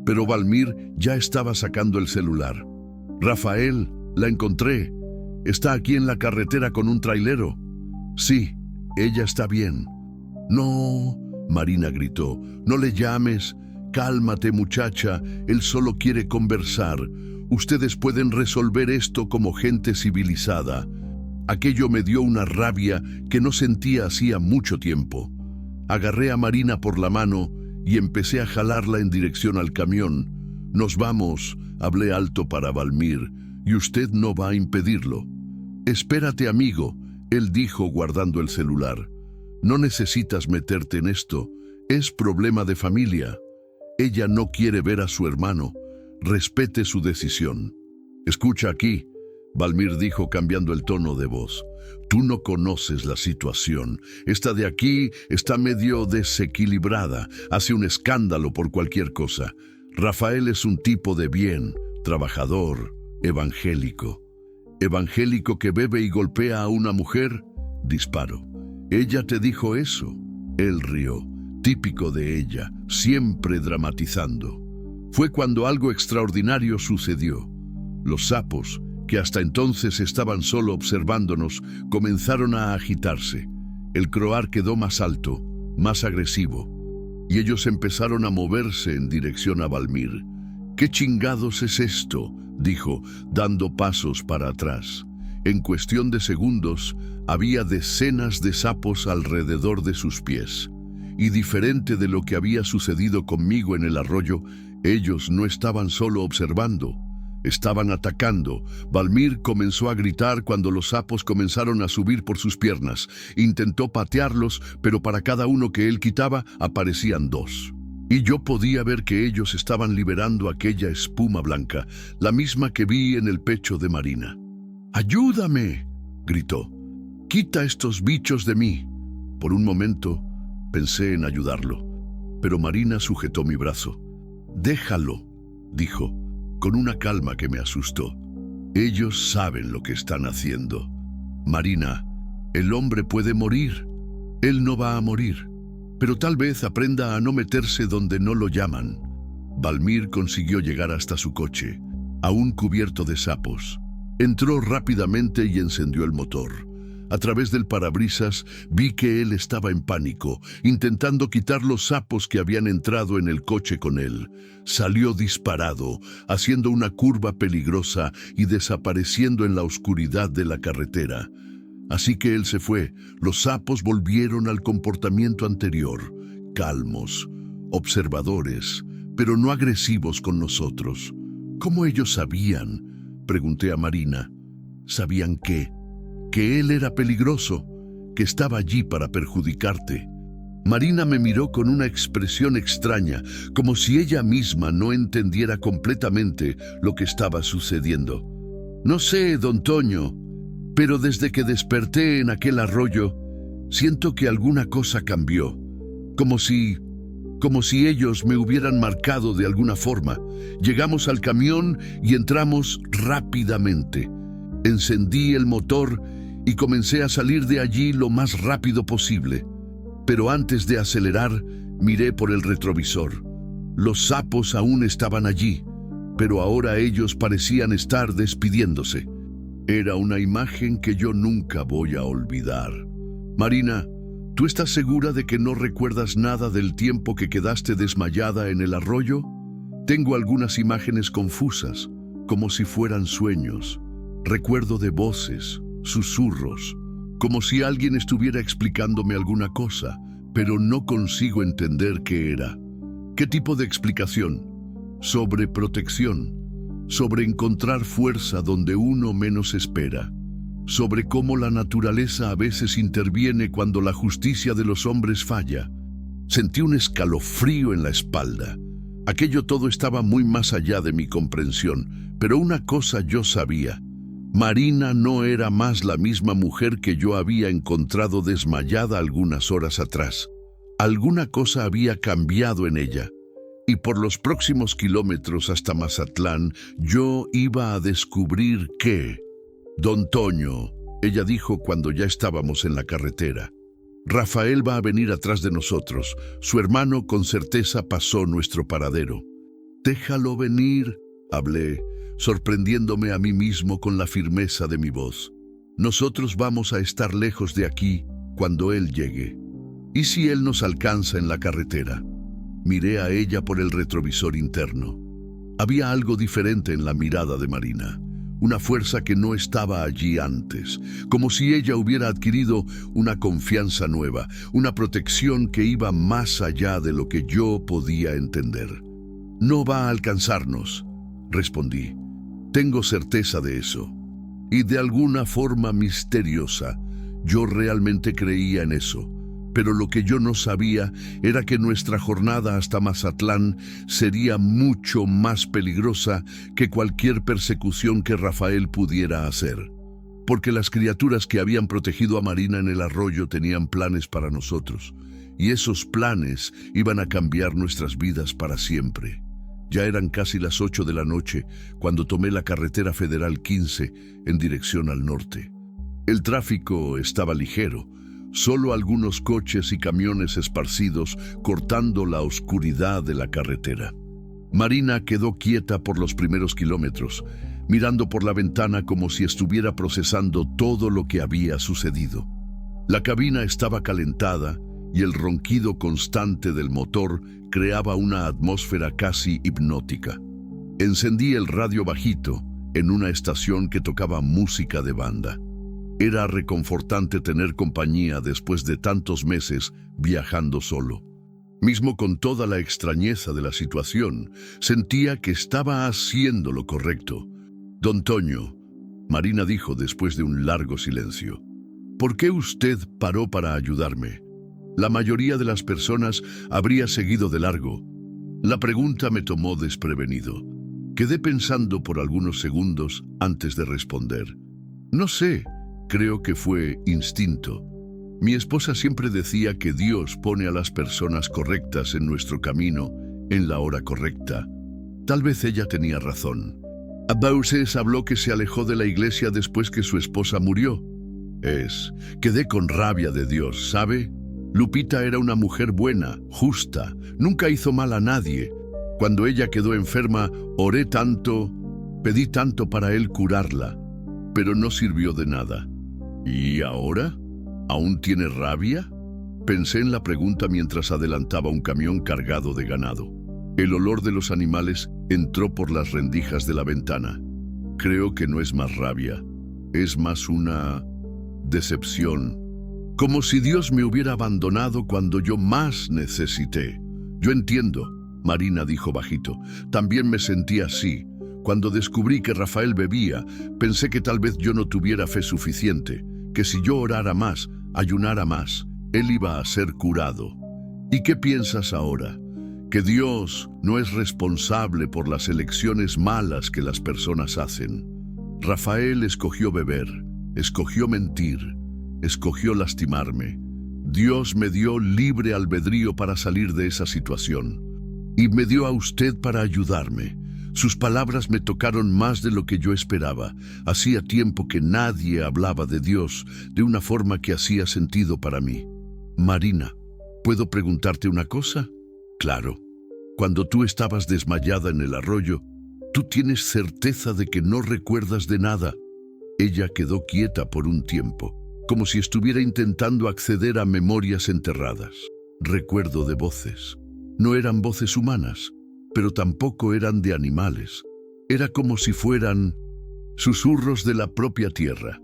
Pero Valmir ya estaba sacando el celular. «Rafael, la encontré. Está aquí en la carretera con un trailero». «Sí, ella está bien». «No», Marina gritó, «no le llames. Cálmate, muchacha, él solo quiere conversar. Ustedes pueden resolver esto como gente civilizada». Aquello me dio una rabia que no sentía hacía mucho tiempo. Agarré a Marina por la mano y empecé a jalarla en dirección al camión. «Nos vamos», hablé alto para Valmir, «y usted no va a impedirlo». «Espérate, amigo», él dijo guardando el celular. «No necesitas meterte en esto. Es problema de familia. Ella no quiere ver a su hermano. Respete su decisión». «Escucha aquí», Valmir dijo cambiando el tono de voz. «Tú no conoces la situación. Esta de aquí está medio desequilibrada. Hace un escándalo por cualquier cosa. Rafael es un tipo de bien, trabajador, evangélico». «¿Evangélico que bebe y golpea a una mujer?», disparó. «¿Ella te dijo eso?». Él rió, típico de ella, siempre dramatizando. Fue cuando algo extraordinario sucedió. Los sapos, que hasta entonces estaban solo observándonos, comenzaron a agitarse. El croar quedó más alto, más agresivo, y ellos empezaron a moverse en dirección a Valmir. «¿Qué chingados es esto?», dijo, dando pasos para atrás. En cuestión de segundos, había decenas de sapos alrededor de sus pies. Y diferente de lo que había sucedido conmigo en el arroyo, ellos no estaban solo observando. Estaban atacando. Valmir comenzó a gritar cuando los sapos comenzaron a subir por sus piernas. Intentó patearlos, pero para cada uno que él quitaba, aparecían 2. Y yo podía ver que ellos estaban liberando aquella espuma blanca, la misma que vi en el pecho de Marina. «¡Ayúdame!», gritó. «¡Quita estos bichos de mí!». Por un momento, pensé en ayudarlo, pero Marina sujetó mi brazo. «Déjalo», dijo, con una calma que me asustó. «Ellos saben lo que están haciendo. Marina, el hombre puede morir. Él no va a morir, pero tal vez aprenda a no meterse donde no lo llaman». Valmir consiguió llegar hasta su coche, aún cubierto de sapos. Entró rápidamente y encendió el motor. A través del parabrisas vi que él estaba en pánico, intentando quitar los sapos que habían entrado en el coche con él. Salió disparado, haciendo una curva peligrosa y desapareciendo en la oscuridad de la carretera. Así que él se fue. Los sapos volvieron al comportamiento anterior, calmos, observadores, pero no agresivos con nosotros. ¿Cómo ellos sabían? Pregunté a Marina. ¿Sabían qué? Que él era peligroso, que estaba allí para perjudicarte. Marina me miró con una expresión extraña, como si ella misma no entendiera completamente lo que estaba sucediendo. No sé, don Toño, pero desde que desperté en aquel arroyo, siento que alguna cosa cambió, como si ellos me hubieran marcado de alguna forma. Llegamos al camión y entramos rápidamente. Encendí el motor y comencé a salir de allí lo más rápido posible. Pero antes de acelerar, miré por el retrovisor. Los sapos aún estaban allí, pero ahora ellos parecían estar despidiéndose. Era una imagen que yo nunca voy a olvidar. Marina, ¿tú estás segura de que no recuerdas nada del tiempo que quedaste desmayada en el arroyo? Tengo algunas imágenes confusas, como si fueran sueños. Recuerdo de voces, susurros, como si alguien estuviera explicándome alguna cosa, pero no consigo entender qué era. ¿Qué tipo de explicación? Sobre protección, sobre encontrar fuerza donde uno menos espera, sobre cómo la naturaleza a veces interviene cuando la justicia de los hombres falla. Sentí un escalofrío en la espalda. Aquello todo estaba muy más allá de mi comprensión, pero una cosa yo sabía. Marina no era más la misma mujer que yo había encontrado desmayada algunas horas atrás. Alguna cosa había cambiado en ella, y por los próximos kilómetros hasta Mazatlán yo iba a descubrir que... Don Toño, ella dijo cuando ya estábamos en la carretera, Rafael va a venir atrás de nosotros. Su hermano con certeza pasó nuestro paradero. Déjalo venir, hablé, sorprendiéndome a mí mismo con la firmeza de mi voz. Nosotros vamos a estar lejos de aquí cuando él llegue. ¿Y si él nos alcanza en la carretera? Miré a ella por el retrovisor interno. Había algo diferente en la mirada de Marina, una fuerza que no estaba allí antes, como si ella hubiera adquirido una confianza nueva, una protección que iba más allá de lo que yo podía entender. No va a alcanzarnos, respondí. Tengo certeza de eso. Y de alguna forma misteriosa, yo realmente creía en eso. Pero lo que yo no sabía era que nuestra jornada hasta Mazatlán sería mucho más peligrosa que cualquier persecución que Rafael pudiera hacer. Porque las criaturas que habían protegido a Marina en el arroyo tenían planes para nosotros. Y esos planes iban a cambiar nuestras vidas para siempre. Ya eran casi las 8 de la noche cuando tomé la carretera federal 15 en dirección al norte. El tráfico estaba ligero, solo algunos coches y camiones esparcidos cortando la oscuridad de la carretera. Marina quedó quieta por los primeros kilómetros, mirando por la ventana como si estuviera procesando todo lo que había sucedido. La cabina estaba calentada y el ronquido constante del motor creaba una atmósfera casi hipnótica. Encendí el radio bajito en una estación que tocaba música de banda. Era reconfortante tener compañía después de tantos meses viajando solo. Mismo con toda la extrañeza de la situación, sentía que estaba haciendo lo correcto. Don Toño, Marina dijo después de un largo silencio, ¿por qué usted paró para ayudarme? La mayoría de las personas habría seguido de largo. La pregunta me tomó desprevenido. Quedé pensando por algunos segundos antes de responder. No sé, creo que fue instinto. Mi esposa siempre decía que Dios pone a las personas correctas en nuestro camino en la hora correcta. Tal vez ella tenía razón. Bauses habló que se alejó de la iglesia después que su esposa murió. Quedé con rabia de Dios, ¿sabe? Lupita era una mujer buena, justa, nunca hizo mal a nadie, Cuando ella quedó enferma, oré tanto, pedí tanto para él curarla, pero no sirvió de nada. ¿Y ahora? ¿Aún tiene rabia? Pensé en la pregunta mientras adelantaba un camión cargado de ganado. El olor de los animales entró por las rendijas de la ventana. Creo que no es más rabia, es más una decepción. Como si Dios me hubiera abandonado cuando yo más necesité. Yo entiendo, Marina dijo bajito. También me sentí así. Cuando descubrí que Rafael bebía, pensé que tal vez yo no tuviera fe suficiente, que si yo orara más, ayunara más, él iba a ser curado. ¿Y qué piensas ahora? Que Dios no es responsable por las elecciones malas que las personas hacen. Rafael escogió beber, escogió mentir, escogió lastimarme. Dios me dio libre albedrío para salir de esa situación. Y me dio a usted para ayudarme. Sus palabras me tocaron más de lo que yo esperaba. Hacía tiempo que nadie hablaba de Dios de una forma que hacía sentido para mí. Marina, ¿puedo preguntarte una cosa? Claro. Cuando tú estabas desmayada en el arroyo, tú tienes certeza de que no recuerdas de nada. Ella quedó quieta por un tiempo, como si estuviera intentando acceder a memorias enterradas. Recuerdo de voces. No eran voces humanas, pero tampoco eran de animales. Era como si fueran susurros de la propia tierra.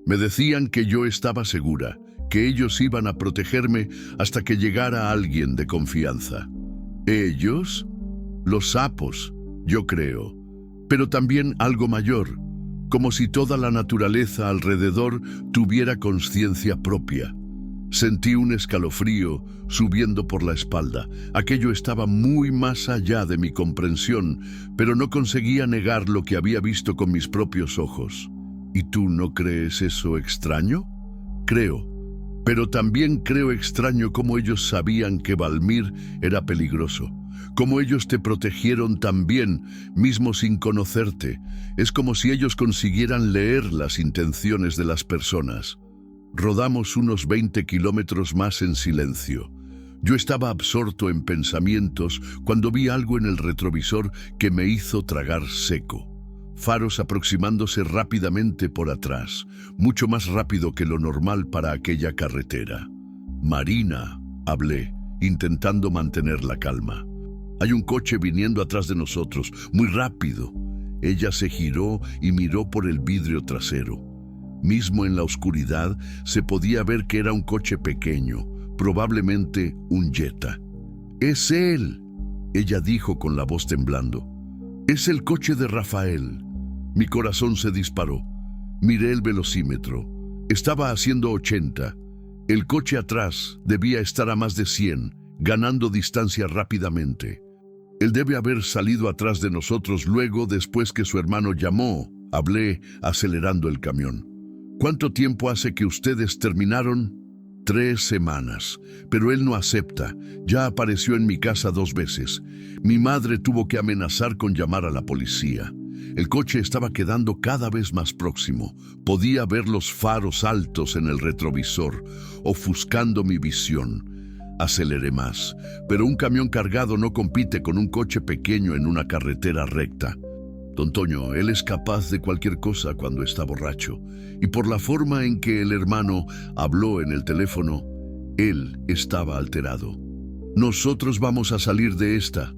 Me decían que yo estaba segura, que ellos iban a protegerme hasta que llegara alguien de confianza. ¿Ellos? Los sapos, yo creo. Pero también algo mayor, como si toda la naturaleza alrededor tuviera conciencia propia. Sentí un escalofrío subiendo por la espalda. Aquello estaba muy más allá de mi comprensión, pero no conseguía negar lo que había visto con mis propios ojos. ¿Y tú no crees eso extraño? Creo. Pero también creo extraño cómo ellos sabían que Valmir era peligroso. Cómo ellos te protegieron también, mismo sin conocerte. Es como si ellos consiguieran leer las intenciones de las personas. Rodamos unos 20 kilómetros más en silencio. Yo estaba absorto en pensamientos cuando vi algo en el retrovisor que me hizo tragar seco. Faros aproximándose rápidamente por atrás, mucho más rápido que lo normal para aquella carretera. Marina, hablé, intentando mantener la calma. Hay un coche viniendo atrás de nosotros, muy rápido. Ella se giró y miró por el vidrio trasero. Mismo en la oscuridad se podía ver que era un coche pequeño, probablemente un Jetta. «Es él», ella dijo con la voz temblando. «Es el coche de Rafael». Mi corazón se disparó. Miré el velocímetro. Estaba haciendo 80. El coche atrás debía estar a más de 100, ganando distancia rápidamente. Él debe haber salido atrás de nosotros luego después que su hermano llamó. Hablé acelerando el camión. ¿Cuánto tiempo hace que ustedes terminaron? 3 semanas. Pero él no acepta. Ya apareció en mi casa 2 veces. Mi madre tuvo que amenazar con llamar a la policía. El coche estaba quedando cada vez más próximo. Podía ver los faros altos en el retrovisor, ofuscando mi visión. Aceleré más, pero un camión cargado no compite con un coche pequeño en una carretera recta. Don Toño, él es capaz de cualquier cosa cuando está borracho. Y por la forma en que el hermano habló en el teléfono, él estaba alterado. Nosotros vamos a salir de esta.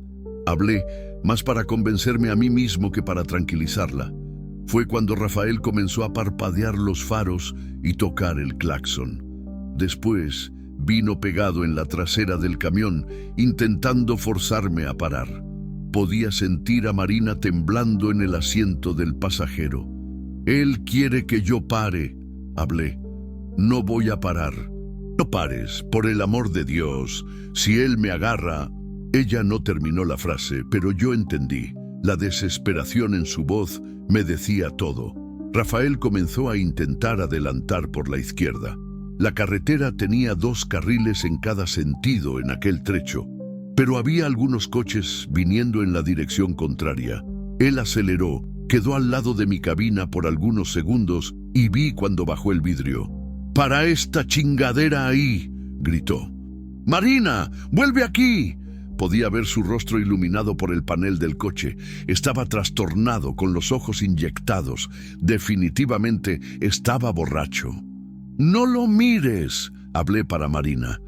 Hablé, más para convencerme a mí mismo que para tranquilizarla. Fue cuando Rafael comenzó a parpadear los faros y tocar el claxon. Después vino pegado en la trasera del camión, intentando forzarme a parar. Podía sentir a Marina temblando en el asiento del pasajero. «Él quiere que yo pare», hablé. «No voy a parar». «No pares, por el amor de Dios. Si él me agarra». Ella no terminó la frase, pero yo entendí. La desesperación en su voz me decía todo. Rafael comenzó a intentar adelantar por la izquierda. La carretera tenía 2 carriles en cada sentido en aquel trecho, pero había algunos coches viniendo en la dirección contraria. Él aceleró, quedó al lado de mi cabina por algunos segundos y vi cuando bajó el vidrio. «¡Para esta chingadera ahí!», gritó. «¡Marina, vuelve aquí! Podía ver su rostro iluminado por el panel del coche. Estaba trastornado, con los ojos inyectados. Definitivamente estaba borracho. «No lo mires», hablé para Marina.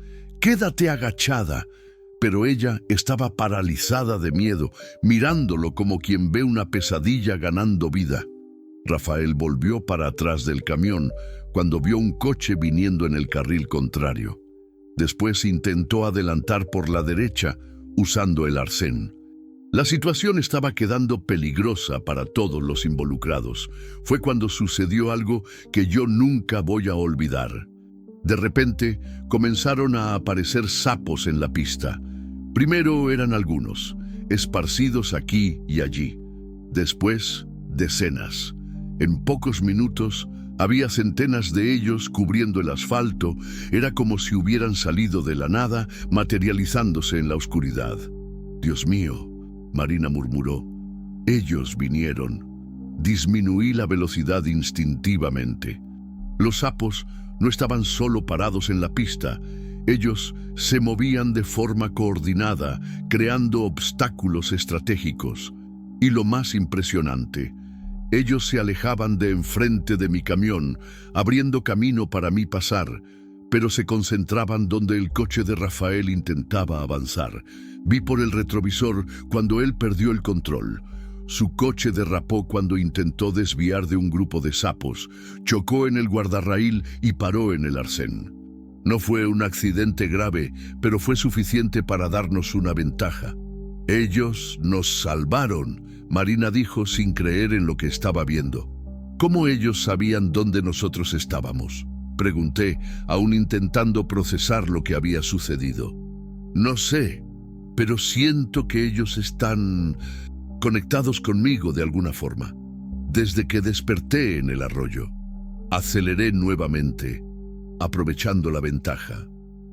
«Quédate agachada». Pero ella estaba paralizada de miedo, mirándolo como quien ve una pesadilla ganando vida. Rafael volvió para atrás del camión cuando vio un coche viniendo en el carril contrario. Después intentó adelantar por la derecha usando el arcén. La situación estaba quedando peligrosa para todos los involucrados. Fue cuando sucedió algo que yo nunca voy a olvidar. De repente comenzaron a aparecer sapos en la pista. Primero eran algunos, esparcidos aquí y allí. Después, decenas. En pocos minutos había centenas de ellos cubriendo el asfalto. Era como si hubieran salido de la nada, materializándose en la oscuridad. «Dios mío», Marina murmuró. «Ellos vinieron». Disminuí la velocidad instintivamente. Los sapos no estaban solo parados en la pista. Ellos se movían de forma coordinada, creando obstáculos estratégicos. Y lo más impresionante, ellos se alejaban de enfrente de mi camión, abriendo camino para mí pasar, pero se concentraban donde el coche de Rafael intentaba avanzar. Vi por el retrovisor cuando él perdió el control. Su coche derrapó cuando intentó desviar de un grupo de sapos, chocó en el guardarraíl y paró en el arcén. No fue un accidente grave, pero fue suficiente para darnos una ventaja. «Ellos nos salvaron», Marina dijo sin creer en lo que estaba viendo. «¿Cómo ellos sabían dónde nosotros estábamos?», pregunté, aún intentando procesar lo que había sucedido. «No sé, pero siento que ellos están conectados conmigo de alguna forma. Desde que desperté en el arroyo, aceleré nuevamente, aprovechando la ventaja.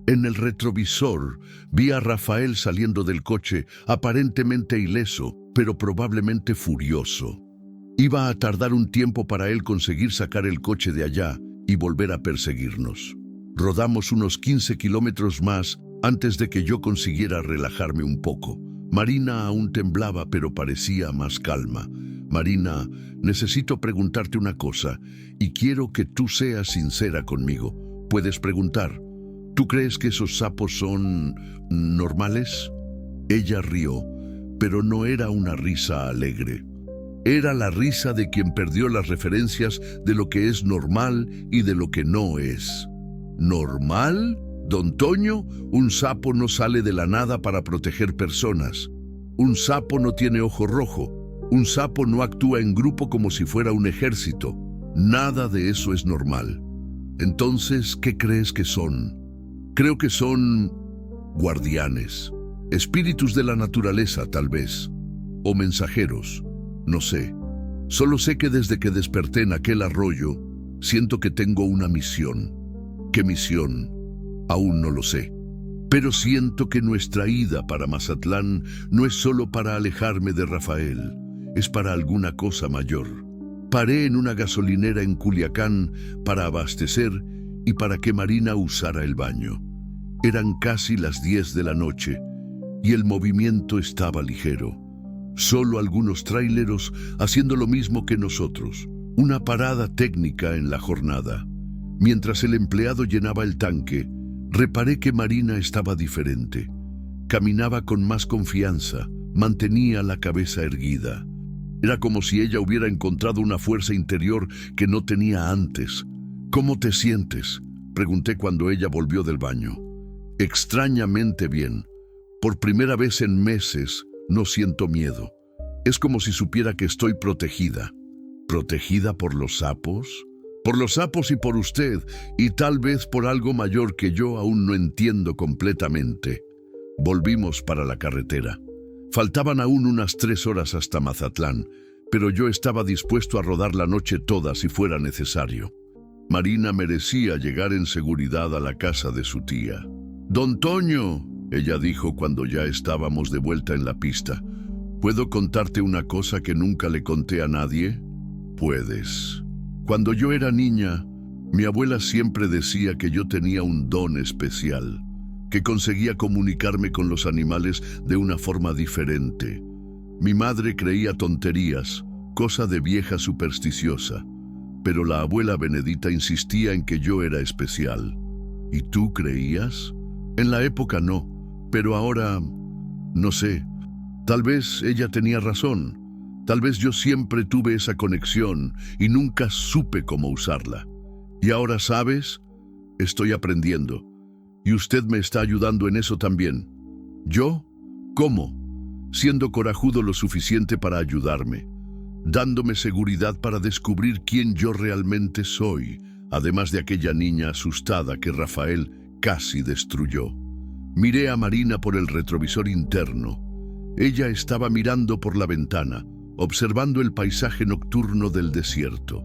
En el retrovisor vi a Rafael saliendo del coche, aparentemente ileso, pero probablemente furioso. Iba a tardar un tiempo para él conseguir sacar el coche de allá y volver a perseguirnos. Rodamos unos 15 kilómetros más antes de que yo consiguiera relajarme un poco. Marina aún temblaba, pero parecía más calma. «Marina, necesito preguntarte una cosa, y quiero que tú seas sincera conmigo. ¿Puedes preguntar? ¿Tú crees que esos sapos son normales?» Ella rió, pero no era una risa alegre. Era la risa de quien perdió las referencias de lo que es normal y de lo que no es. ¿Normal? Don Toño, un sapo no sale de la nada para proteger personas. Un sapo no tiene ojo rojo. Un sapo no actúa en grupo como si fuera un ejército. Nada de eso es normal. Entonces, ¿qué crees que son? Creo que son guardianes, espíritus de la naturaleza tal vez, o mensajeros, no sé. Solo sé que desde que desperté en aquel arroyo, siento que tengo una misión. ¿Qué misión? Aún no lo sé. Pero siento que nuestra ida para Mazatlán no es solo para alejarme de Rafael, es para alguna cosa mayor. Paré en una gasolinera en Culiacán para abastecer y para que Marina usara el baño. Eran casi las 10 de la noche y el movimiento estaba ligero. Solo algunos tráileros haciendo lo mismo que nosotros, una parada técnica en la jornada. Mientras el empleado llenaba el tanque, reparé que Marina estaba diferente. Caminaba con más confianza, mantenía la cabeza erguida. Era como si ella hubiera encontrado una fuerza interior que no tenía antes. «¿Cómo te sientes?», pregunté cuando ella volvió del baño. «Extrañamente bien. Por primera vez en meses no siento miedo. Es como si supiera que estoy protegida». «¿Protegida por los sapos?» «Por los sapos y por usted, y tal vez por algo mayor que yo aún no entiendo completamente». Volvimos para la carretera. Faltaban aún unas 3 horas hasta Mazatlán, pero yo estaba dispuesto a rodar la noche toda si fuera necesario. Marina merecía llegar en seguridad a la casa de su tía. «Don Toño», ella dijo cuando ya estábamos de vuelta en la pista, «¿puedo contarte una cosa que nunca le conté a nadie?» «Puedes. Cuando yo era niña, mi abuela siempre decía que yo tenía un don especial. que conseguía comunicarme con los animales de una forma diferente. Mi madre creía tonterías, cosa de vieja supersticiosa, pero la abuela Benedita insistía en que yo era especial. ¿Y tú creías? En la época no, pero ahora, no sé, tal vez ella tenía razón. Tal vez yo siempre tuve esa conexión y nunca supe cómo usarla. Y ahora, ¿sabes? Estoy aprendiendo. Y usted me está ayudando en eso también. ¿Yo? ¿Cómo? Siendo corajudo lo suficiente para ayudarme, dándome seguridad para descubrir quién yo realmente soy, además de aquella niña asustada que Rafael casi destruyó. Miré a Marina por el retrovisor interno. Ella estaba mirando por la ventana, observando el paisaje nocturno del desierto.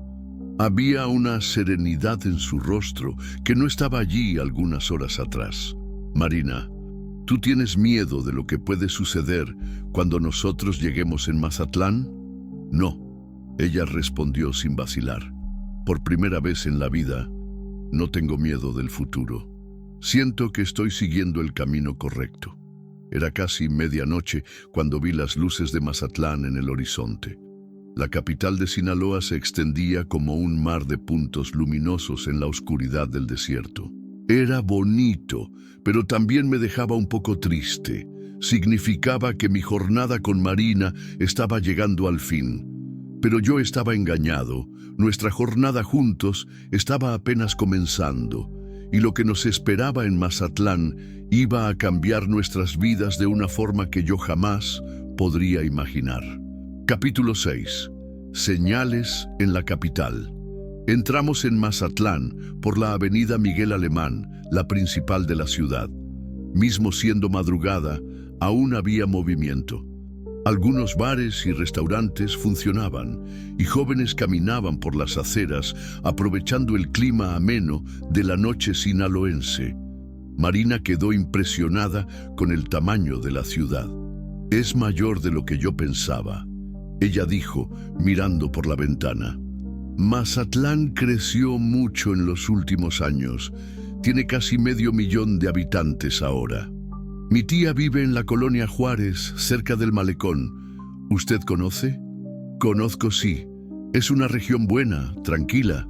Había una serenidad en su rostro que no estaba allí algunas horas atrás. Marina, ¿tú tienes miedo de lo que puede suceder cuando nosotros lleguemos en Mazatlán? No, ella respondió sin vacilar. Por primera vez en la vida, no tengo miedo del futuro. Siento que estoy siguiendo el camino correcto. Era casi medianoche cuando vi las luces de Mazatlán en el horizonte. La capital de Sinaloa se extendía como un mar de puntos luminosos en la oscuridad del desierto. Era bonito, pero también me dejaba un poco triste. Significaba que mi jornada con Marina estaba llegando al fin. Pero yo estaba engañado. Nuestra jornada juntos estaba apenas comenzando, y lo que nos esperaba en Mazatlán iba a cambiar nuestras vidas de una forma que yo jamás podría imaginar. Capítulo 6. Señales en la capital. Entramos en Mazatlán por la avenida Miguel Alemán, la principal de la ciudad. Mismo siendo madrugada, aún había movimiento. Algunos bares y restaurantes funcionaban y jóvenes caminaban por las aceras aprovechando el clima ameno de la noche sinaloense. Marina quedó impresionada con el tamaño de la ciudad. Es mayor de lo que yo pensaba, ella dijo, mirando por la ventana. Mazatlán creció mucho en los últimos años. Tiene casi 500,000 de habitantes ahora. Mi tía vive en la colonia Juárez, cerca del malecón. ¿Usted conoce? Conozco, sí. Es una región buena, tranquila.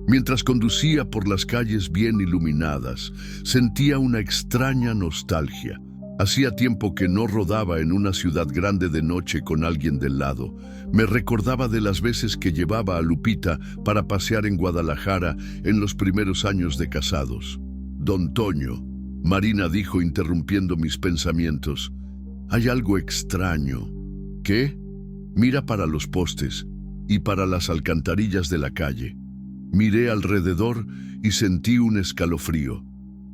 Mientras conducía por las calles bien iluminadas, sentía una extraña nostalgia. Hacía tiempo que no rodaba en una ciudad grande de noche con alguien del lado. Me recordaba de las veces que llevaba a Lupita para pasear en Guadalajara en los primeros años de casados. Don Toño, Marina dijo interrumpiendo mis pensamientos. Hay algo extraño. ¿Qué? Mira para los postes y para las alcantarillas de la calle. Miré alrededor y sentí un escalofrío.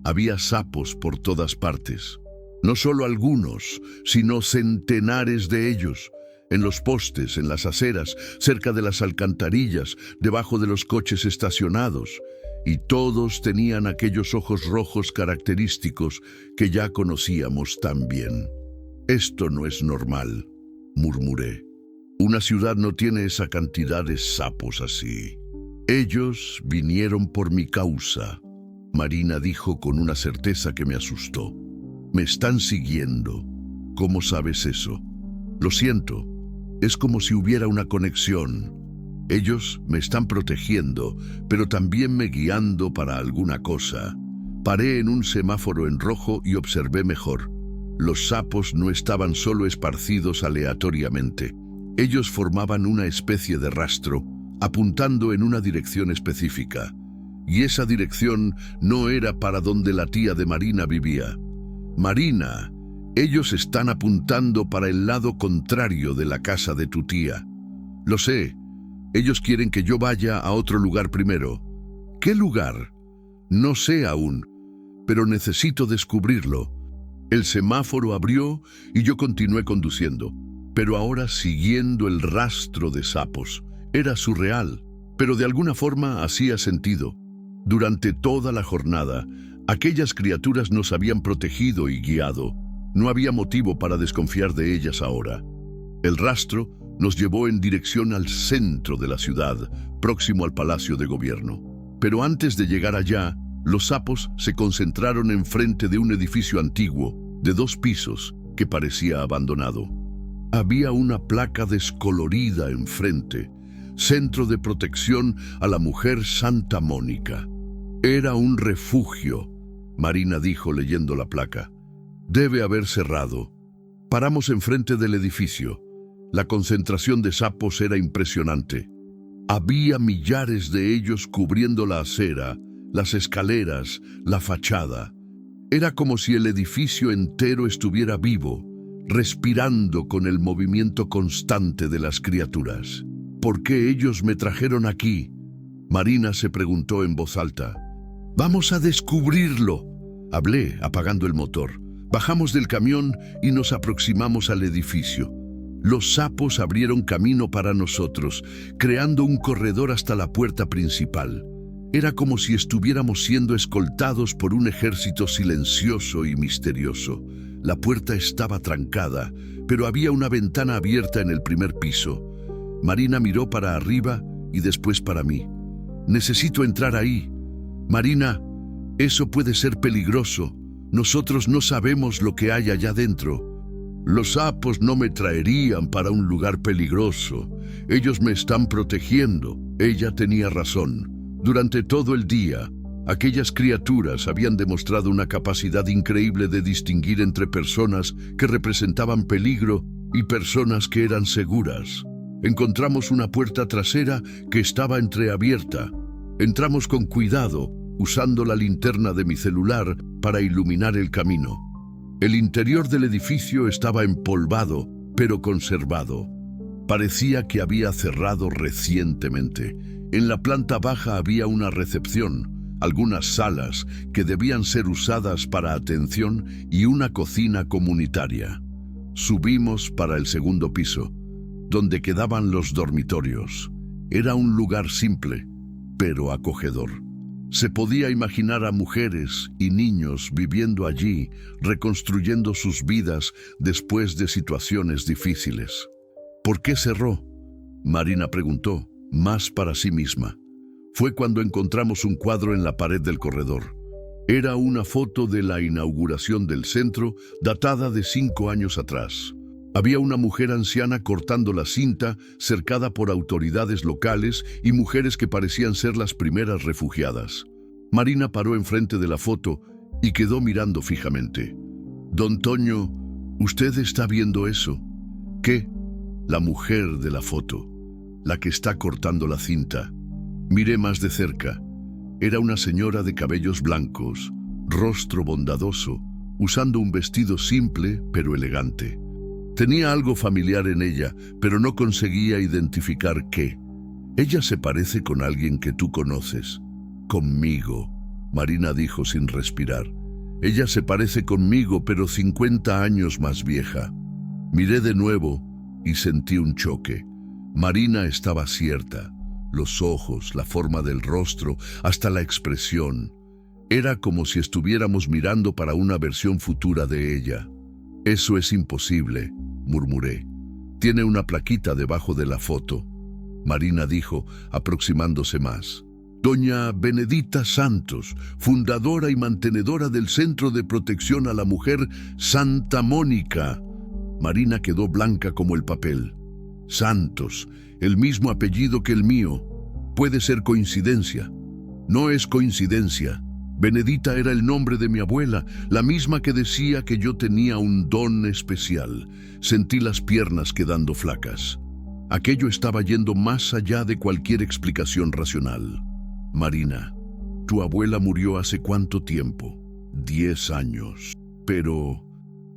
Había sapos por todas partes. No solo algunos, sino centenares de ellos. En los postes, en las aceras, cerca de las alcantarillas, debajo de los coches estacionados. Y todos tenían aquellos ojos rojos característicos que ya conocíamos tan bien. Esto no es normal, murmuré. Una ciudad no tiene esa cantidad de sapos así. Ellos vinieron por mi causa, Marina dijo con una certeza que me asustó. Me están siguiendo. ¿Cómo sabes eso? Lo siento. Es como si hubiera una conexión. Ellos me están protegiendo, pero también me guiando para alguna cosa. Paré en un semáforo en rojo y observé mejor. Los sapos no estaban solo esparcidos aleatoriamente. Ellos formaban una especie de rastro, apuntando en una dirección específica. Y esa dirección no era para donde la tía de Marina vivía. Marina, ellos están apuntando para el lado contrario de la casa de tu tía. Lo sé. Ellos quieren que yo vaya a otro lugar primero. ¿Qué lugar? No sé aún, pero necesito descubrirlo. El semáforo abrió y yo continué conduciendo, pero ahora siguiendo el rastro de sapos. Era surreal, pero de alguna forma hacía sentido. Durante toda la jornada, aquellas criaturas nos habían protegido y guiado. No había motivo para desconfiar de ellas ahora. El rastro nos llevó en dirección al centro de la ciudad, próximo al Palacio de Gobierno. Pero antes de llegar allá, Los sapos se concentraron enfrente de un edificio antiguo, de 2 pisos, que parecía abandonado. Había una placa descolorida enfrente, Centro de Protección a la Mujer Santa Mónica. Era un refugio, Marina dijo leyendo la placa. Debe haber cerrado. Paramos enfrente del edificio. La concentración de sapos era impresionante. Había millares de ellos cubriendo la acera, las escaleras, la fachada. Era como si el edificio entero estuviera vivo, respirando con el movimiento constante de las criaturas. ¿Por qué ellos me trajeron aquí? Marina se preguntó en voz alta. Vamos a descubrirlo, hablé, apagando el motor. Bajamos del camión y nos aproximamos al edificio. Los sapos abrieron camino para nosotros, creando un corredor hasta la puerta principal. Era como si estuviéramos siendo escoltados por un ejército silencioso y misterioso. La puerta estaba trancada, pero había una ventana abierta en el primer piso. Marina miró para arriba y después para mí. Necesito entrar ahí. Marina, eso puede ser peligroso. Nosotros no sabemos lo que hay allá dentro. Los sapos no me traerían para un lugar peligroso. Ellos me están protegiendo. Ella tenía razón. Durante todo el día, aquellas criaturas habían demostrado una capacidad increíble de distinguir entre personas que representaban peligro y personas que eran seguras. Encontramos una puerta trasera que estaba entreabierta. Entramos con cuidado, usando la linterna de mi celular para iluminar el camino. El interior del edificio estaba empolvado, pero conservado. Parecía que había cerrado recientemente. En la planta baja había una recepción, algunas salas que debían ser usadas para atención y una cocina comunitaria. Subimos para el segundo piso, donde quedaban los dormitorios. Era un lugar simple, pero acogedor. Se podía imaginar a mujeres y niños viviendo allí, reconstruyendo sus vidas después de situaciones difíciles. ¿Por qué cerró? Marina preguntó, más para sí misma. Fue cuando encontramos un cuadro en la pared del corredor. Era una foto de la inauguración del centro, datada de 5 años atrás. Había una mujer anciana cortando la cinta, cercada por autoridades locales y mujeres que parecían ser las primeras refugiadas. Marina paró enfrente de la foto y quedó mirando fijamente. Don Toño, ¿usted está viendo eso? ¿Qué? La mujer de la foto, la que está cortando la cinta. Miré más de cerca. Era una señora de cabellos blancos, rostro bondadoso, usando un vestido simple pero elegante. Tenía algo familiar en ella, pero no conseguía identificar qué. Ella se parece con alguien que tú conoces. Conmigo, Marina dijo sin respirar. Ella se parece conmigo, pero 50 años más vieja. Miré de nuevo y sentí un choque. Marina estaba cierta. Los ojos, la forma del rostro, hasta la expresión. Era como si estuviéramos mirando para una versión futura de ella. Eso es imposible, murmuré. Tiene una plaquita debajo de la foto. Marina dijo, aproximándose más. Doña Benedita Santos, fundadora y mantenedora del Centro de Protección a la Mujer Santa Mónica. Marina quedó blanca como el papel. Santos, el mismo apellido que el mío. Puede ser coincidencia. No es coincidencia. Benedita era el nombre de mi abuela, la misma que decía que yo tenía un don especial. Sentí las piernas quedando flacas. Aquello estaba yendo más allá de cualquier explicación racional. Marina, tu abuela murió hace ¿cuánto tiempo? 10 años. Pero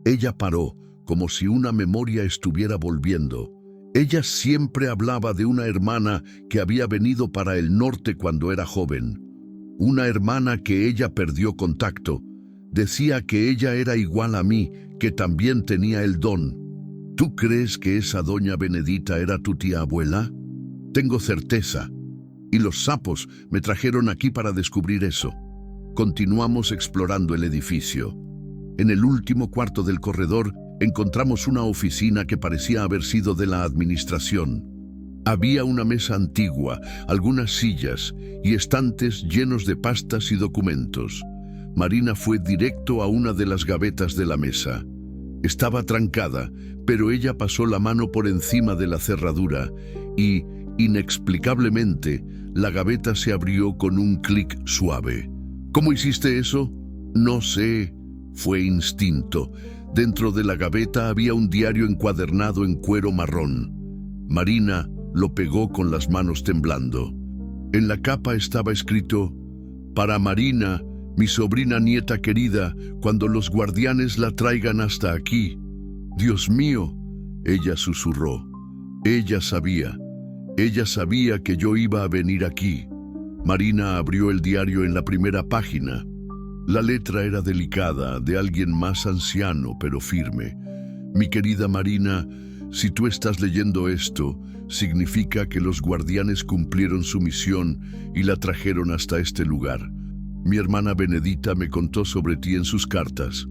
ella paró, como si una memoria estuviera volviendo. Ella siempre hablaba de una hermana que había venido para el norte cuando era joven. Una hermana que ella perdió contacto. Decía que ella era igual a mí, que también tenía el don. ¿Tú crees que esa doña Benedita era tu tía abuela? Tengo certeza. Y los sapos me trajeron aquí para descubrir eso. Continuamos explorando el edificio. En el último cuarto del corredor encontramos una oficina que parecía haber sido de la administración. Había una mesa antigua, algunas sillas y estantes llenos de pastas y documentos. Marina fue directo a una de las gavetas de la mesa. Estaba trancada, pero ella pasó la mano por encima de la cerradura y, inexplicablemente, la gaveta se abrió con un clic suave. ¿Cómo hiciste eso? No sé. Fue instinto. Dentro de la gaveta había un diario encuadernado en cuero marrón. Marina lo pegó con las manos temblando. En la capa estaba escrito: «Para Marina, mi sobrina nieta querida, cuando los guardianes la traigan hasta aquí». «Dios mío», ella susurró. Ella sabía que yo iba a venir aquí. Marina abrió el diario en la primera página. La letra era delicada, de alguien más anciano, pero firme. «Mi querida Marina, si tú estás leyendo esto, significa que los guardianes cumplieron su misión y la trajeron hasta este lugar. Mi hermana Benedita me contó sobre ti en sus cartas,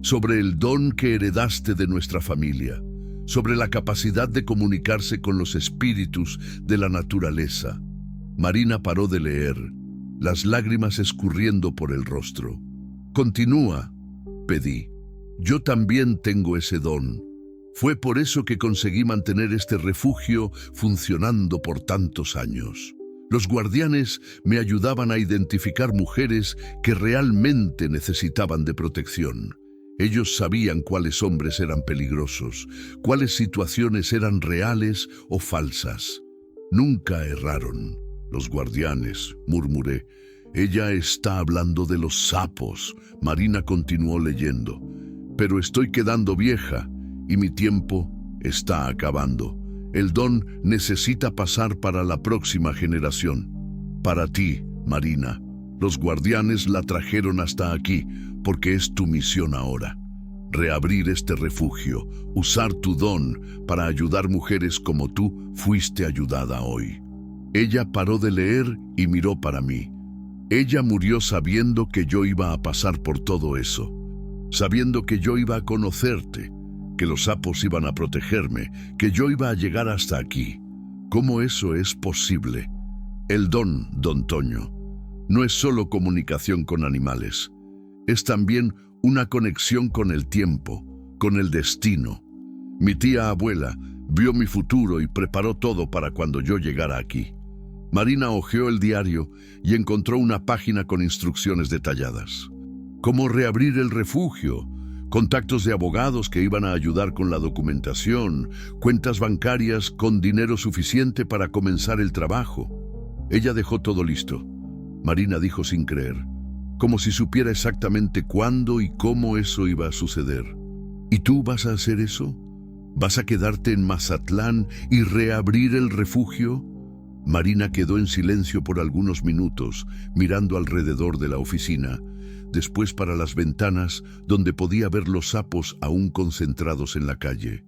sobre el don que heredaste de nuestra familia, sobre la capacidad de comunicarse con los espíritus de la naturaleza». Marina paró de leer, las lágrimas escurriendo por el rostro. «Continúa», pedí. «Yo también tengo ese don. Fue por eso que conseguí mantener este refugio funcionando por tantos años. Los guardianes me ayudaban a identificar mujeres que realmente necesitaban de protección. Ellos sabían cuáles hombres eran peligrosos, cuáles situaciones eran reales o falsas. Nunca erraron. Los guardianes», murmuré. «Ella está hablando de los sapos», Marina continuó leyendo. «Pero estoy quedando vieja y mi tiempo está acabando. El don necesita pasar para la próxima generación. Para ti, Marina, los guardianes la trajeron hasta aquí porque es tu misión ahora. Reabrir este refugio, usar tu don para ayudar mujeres como tú, fuiste ayudada hoy». Ella paró de leer y miró para mí. Ella murió sabiendo que yo iba a pasar por todo eso, sabiendo que yo iba a conocerte, que los sapos iban a protegerme, que yo iba a llegar hasta aquí. ¿Cómo eso es posible? El don Toño, no es solo comunicación con animales, es también una conexión con el tiempo, con el destino. Mi tía abuela vio mi futuro y preparó todo para cuando yo llegara aquí». Marina hojeó el diario y encontró una página con instrucciones detalladas. Cómo reabrir el refugio, contactos de abogados que iban a ayudar con la documentación, cuentas bancarias con dinero suficiente para comenzar el trabajo. Ella dejó todo listo. Marina dijo sin creer, como si supiera exactamente cuándo y cómo eso iba a suceder. ¿Y tú vas a hacer eso? ¿Vas a quedarte en Mazatlán y reabrir el refugio? Marina quedó en silencio por algunos minutos, mirando alrededor de la oficina, después para las ventanas donde podía ver los sapos aún concentrados en la calle.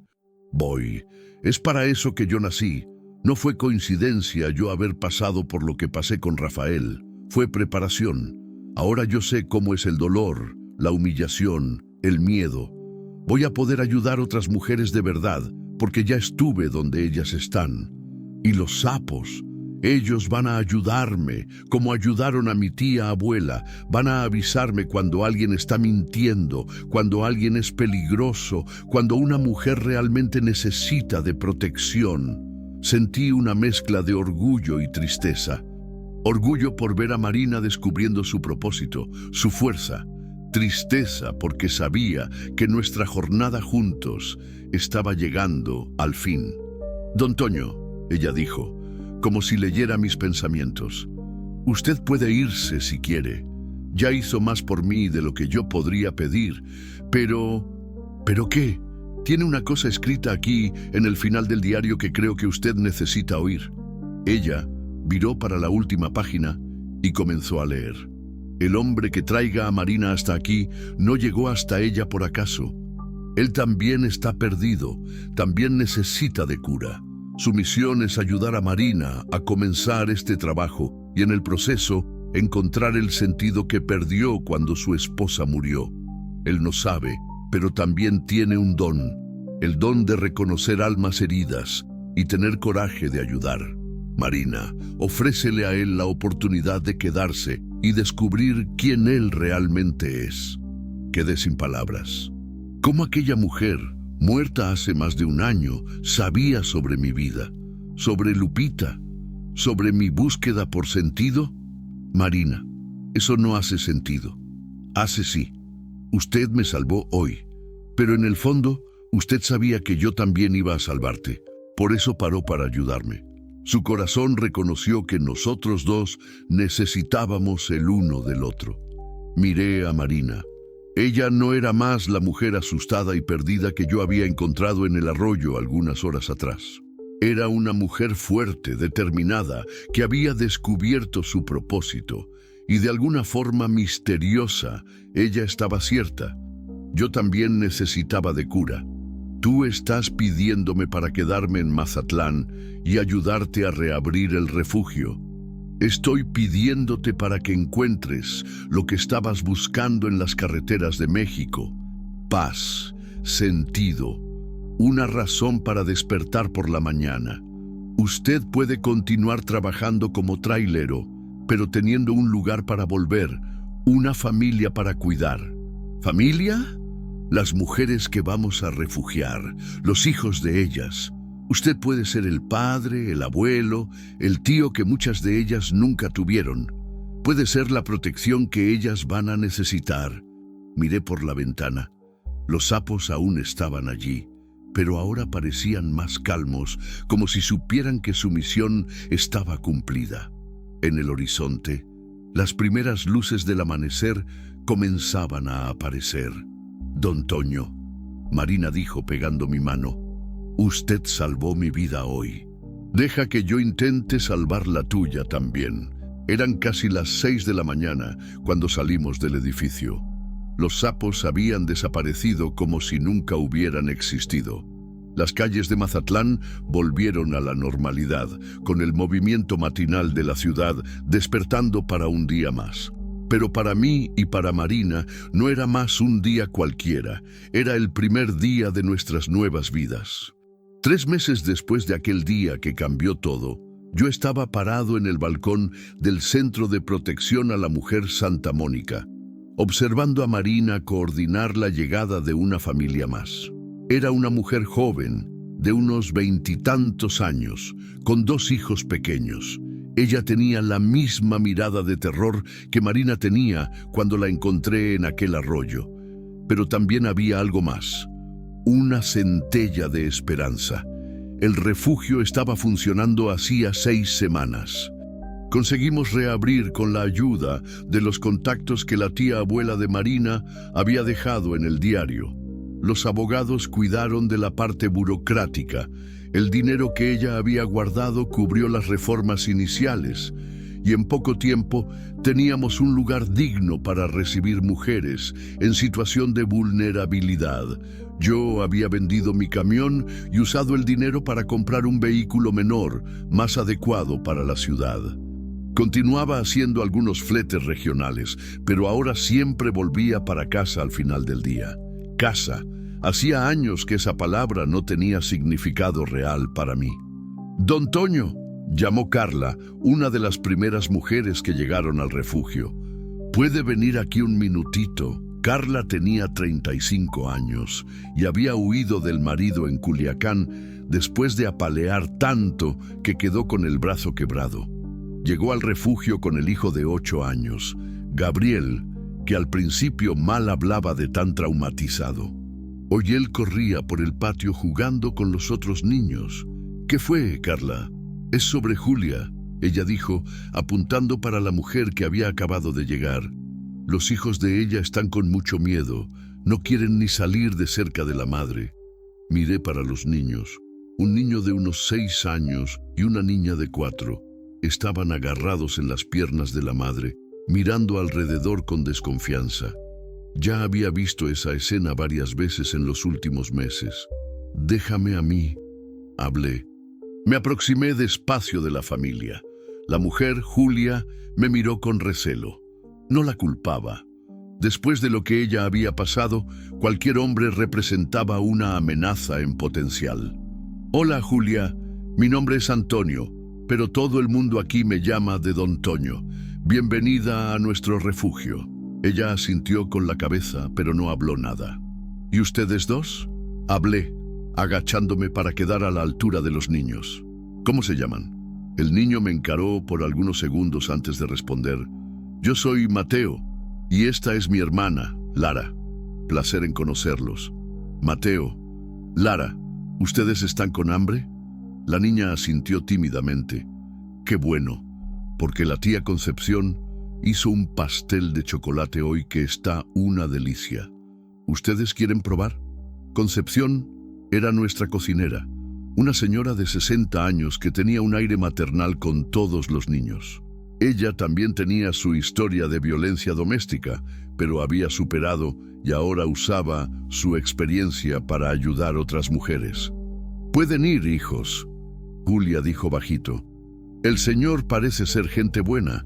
«Voy. Es para eso que yo nací. No fue coincidencia yo haber pasado por lo que pasé con Rafael. Fue preparación. Ahora yo sé cómo es el dolor, la humillación, el miedo. Voy a poder ayudar a otras mujeres de verdad, porque ya estuve donde ellas están. Y los sapos, ellos van a ayudarme, como ayudaron a mi tía abuela. Van a avisarme cuando alguien está mintiendo, cuando alguien es peligroso, cuando una mujer realmente necesita de protección». Sentí una mezcla de orgullo y tristeza. Orgullo por ver a Marina descubriendo su propósito, su fuerza. Tristeza porque sabía que nuestra jornada juntos estaba llegando al fin. «Don Toño», ella dijo, como si leyera mis pensamientos, «usted puede irse si quiere. Ya hizo más por mí de lo que yo podría pedir, pero... ¿Pero qué? Tiene una cosa escrita aquí en el final del diario que creo que usted necesita oír». Ella viró para la última página y comenzó a leer. «El hombre que traiga a Marina hasta aquí no llegó hasta ella por acaso. Él también está perdido, también necesita de cura. Su misión es ayudar a Marina a comenzar este trabajo y en el proceso encontrar el sentido que perdió cuando su esposa murió. Él no sabe, pero también tiene un don, el don de reconocer almas heridas, y tener coraje de ayudar. Marina, ofrécele a él la oportunidad de quedarse y descubrir quién él realmente es. Quedé sin palabras. ¿Cómo aquella mujer, muerta hace más de un año, sabía sobre mi vida, sobre Lupita, sobre mi búsqueda por sentido? Marina, eso no hace sentido. Hace sí. Usted me salvó hoy, pero en el fondo, usted sabía que yo también iba a salvarte. Por eso paró para ayudarme. Su corazón reconoció que nosotros dos necesitábamos el uno del otro. Miré a Marina. Ella no era más la mujer asustada y perdida que yo había encontrado en el arroyo algunas horas atrás. Era una mujer fuerte, determinada, que había descubierto su propósito, y de alguna forma misteriosa, ella estaba cierta. Yo también necesitaba de cura. Tú estás pidiéndome para quedarme en Mazatlán y ayudarte a reabrir el refugio. Estoy pidiéndote para que encuentres lo que estabas buscando en las carreteras de México: paz, sentido, una razón para despertar por la mañana. Usted puede continuar trabajando como trailero, pero teniendo un lugar para volver, una familia para cuidar. ¿Familia? Las mujeres que vamos a refugiar, los hijos de ellas. Usted puede ser el padre, el abuelo, el tío que muchas de ellas nunca tuvieron. Puede ser la protección que ellas van a necesitar. Miré por la ventana. Los sapos aún estaban allí, pero ahora parecían más calmos, como si supieran que su misión estaba cumplida. En el horizonte, las primeras luces del amanecer comenzaban a aparecer. Don Toño, Marina dijo pegando mi mano, usted salvó mi vida hoy. Deja que yo intente salvar la tuya también. Eran casi las 6 de la mañana cuando salimos del edificio. Los sapos habían desaparecido como si nunca hubieran existido. Las calles de Mazatlán volvieron a la normalidad, con el movimiento matinal de la ciudad despertando para un día más. Pero para mí y para Marina no era más un día cualquiera, era el primer día de nuestras nuevas vidas. 3 meses después de aquel día que cambió todo, yo estaba parado en el balcón del Centro de Protección a la Mujer Santa Mónica, observando a Marina coordinar la llegada de una familia más. Era una mujer joven, de unos 20 y tantos años, con 2 hijos pequeños. Ella tenía la misma mirada de terror que Marina tenía cuando la encontré en aquel arroyo. Pero también había algo más, una centella de esperanza. El refugio estaba funcionando hacía 6 semanas. Conseguimos reabrir con la ayuda de los contactos que la tía abuela de Marina había dejado en el diario. Los abogados cuidaron de la parte burocrática. El dinero que ella había guardado cubrió las reformas iniciales, y en poco tiempo teníamos un lugar digno para recibir mujeres en situación de vulnerabilidad. Yo había vendido mi camión y usado el dinero para comprar un vehículo menor, más adecuado para la ciudad. Continuaba haciendo algunos fletes regionales, pero ahora siempre volvía para casa al final del día. Casa. Hacía años que esa palabra no tenía significado real para mí. Don Toño, llamó Carla, una de las primeras mujeres que llegaron al refugio. ¿Puede venir aquí un minutito? Carla tenía 35 años y había huido del marido en Culiacán después de apalear tanto que quedó con el brazo quebrado. Llegó al refugio con el hijo de 8 años, Gabriel, que al principio mal hablaba de tan traumatizado. Hoy él corría por el patio jugando con los otros niños. ¿Qué fue, Carla? Es sobre Julia, ella dijo, apuntando para la mujer que había acabado de llegar. Los hijos de ella están con mucho miedo, no quieren ni salir de cerca de la madre. Miré para los niños. Un niño de unos 6 años y una niña de 4. Estaban agarrados en las piernas de la madre, mirando alrededor con desconfianza. Ya había visto esa escena varias veces en los últimos meses. Déjame a mí, hablé. Me aproximé despacio de la familia. La mujer, Julia, me miró con recelo. No la culpaba. Después de lo que ella había pasado, cualquier hombre representaba una amenaza en potencial. Hola, Julia. Mi nombre es Antonio, pero todo el mundo aquí me llama de Don Toño. Bienvenida a nuestro refugio. Ella asintió con la cabeza, pero no habló nada. ¿Y ustedes dos? Hablé, agachándome para quedar a la altura de los niños. ¿Cómo se llaman? El niño me encaró por algunos segundos antes de responder. Yo soy Mateo, y esta es mi hermana, Lara. Placer en conocerlos. Mateo, Lara, ¿ustedes están con hambre? La niña asintió tímidamente. Qué bueno, porque la tía Concepción hizo un pastel de chocolate hoy que está una delicia. ¿Ustedes quieren probar? Concepción era nuestra cocinera, una señora de 60 años que tenía un aire maternal con todos los niños. Ella también tenía su historia de violencia doméstica, pero había superado y ahora usaba su experiencia para ayudar a otras mujeres. «Pueden ir, hijos», Julia dijo bajito. «El señor parece ser gente buena».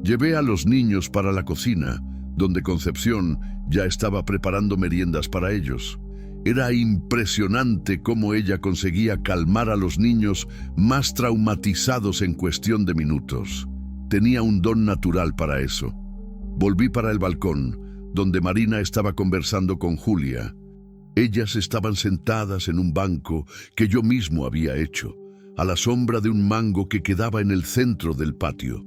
Llevé a los niños para la cocina, donde Concepción ya estaba preparando meriendas para ellos. Era impresionante cómo ella conseguía calmar a los niños más traumatizados en cuestión de minutos. Tenía un don natural para eso. Volví para el balcón, donde Marina estaba conversando con Julia. Ellas estaban sentadas en un banco que yo mismo había hecho, a la sombra de un mango que quedaba en el centro del patio.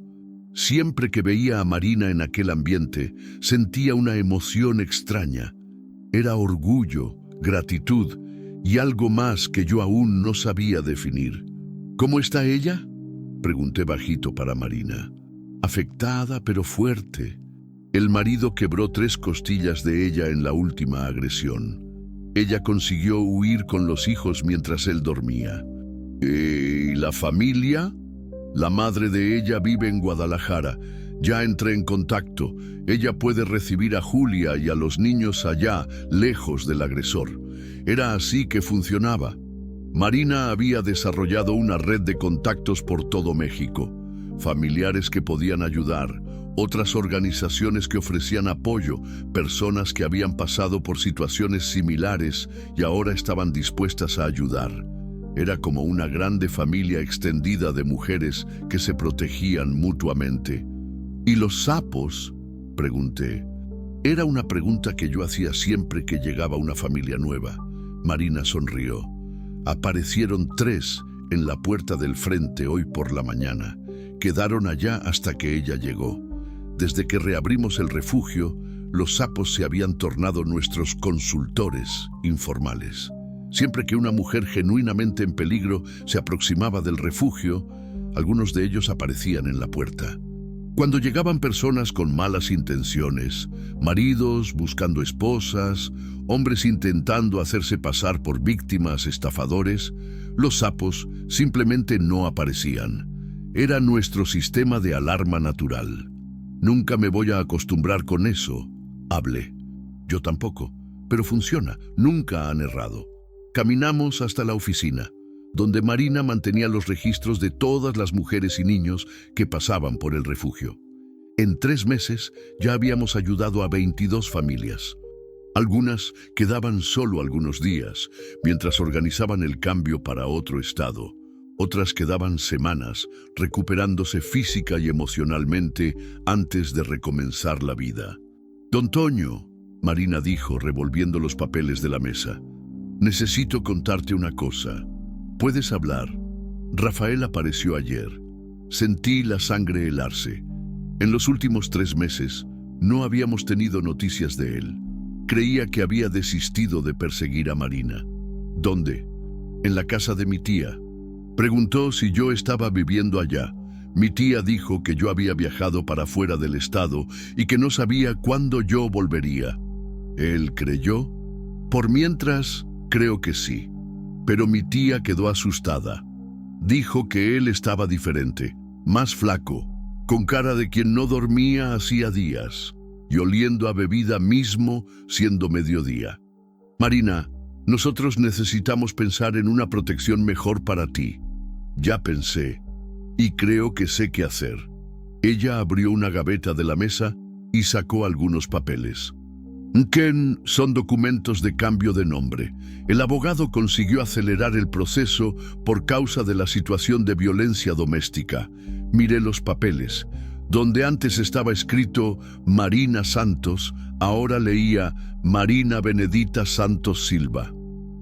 Siempre que veía a Marina en aquel ambiente, sentía una emoción extraña. Era orgullo, gratitud y algo más que yo aún no sabía definir. ¿Cómo está ella?, pregunté bajito para Marina. Afectada pero fuerte. El marido quebró 3 costillas de ella en la última agresión. Ella consiguió huir con los hijos mientras él dormía. ¿Y la familia? La madre de ella vive en Guadalajara. Ya entré en contacto. Ella puede recibir a Julia y a los niños allá, lejos del agresor. Era así que funcionaba. Marina había desarrollado una red de contactos por todo México. Familiares que podían ayudar, otras organizaciones que ofrecían apoyo, personas que habían pasado por situaciones similares y ahora estaban dispuestas a ayudar. Era como una grande familia extendida de mujeres que se protegían mutuamente. ¿Y los sapos?, pregunté. Era una pregunta que yo hacía siempre que llegaba una familia nueva. Marina sonrió. Aparecieron 3 en la puerta del frente hoy por la mañana. Quedaron allá hasta que ella llegó. Desde que reabrimos el refugio, los sapos se habían tornado nuestros consultores informales. Siempre que una mujer genuinamente en peligro se aproximaba del refugio, algunos de ellos aparecían en la puerta. Cuando llegaban personas con malas intenciones, maridos buscando esposas, hombres intentando hacerse pasar por víctimas estafadores, los sapos simplemente no aparecían. Era nuestro sistema de alarma natural. Nunca me voy a acostumbrar con eso, hablé. Yo tampoco, pero funciona, nunca han errado. Caminamos hasta la oficina, donde Marina mantenía los registros de todas las mujeres y niños que pasaban por el refugio. En 3 meses ya habíamos ayudado a 22 familias. Algunas quedaban solo algunos días, mientras organizaban el cambio para otro estado. Otras quedaban semanas, recuperándose física y emocionalmente antes de recomenzar la vida. «Don Toño», Marina dijo, revolviendo los papeles de la mesa, «necesito contarte una cosa. ¿Puedes hablar?» Rafael apareció ayer. Sentí la sangre helarse. En los últimos 3 meses no habíamos tenido noticias de él. Creía que había desistido de perseguir a Marina. ¿Dónde? En la casa de mi tía. Preguntó si yo estaba viviendo allá. Mi tía dijo que yo había viajado para fuera del estado y que no sabía cuándo yo volvería. ¿Él creyó? Por mientras, creo que sí. Pero mi tía quedó asustada. Dijo que él estaba diferente, más flaco, con cara de quien no dormía hacía días, y oliendo a bebida mismo siendo mediodía. Marina, nosotros necesitamos pensar en una protección mejor para ti. Ya pensé, y creo que sé qué hacer. Ella abrió una gaveta de la mesa y sacó algunos papeles. Ken son documentos de cambio de nombre. El abogado consiguió acelerar el proceso por causa de la situación de violencia doméstica. Miré los papeles. Donde antes estaba escrito Marina Santos, ahora leía Marina Benedita Santos Silva.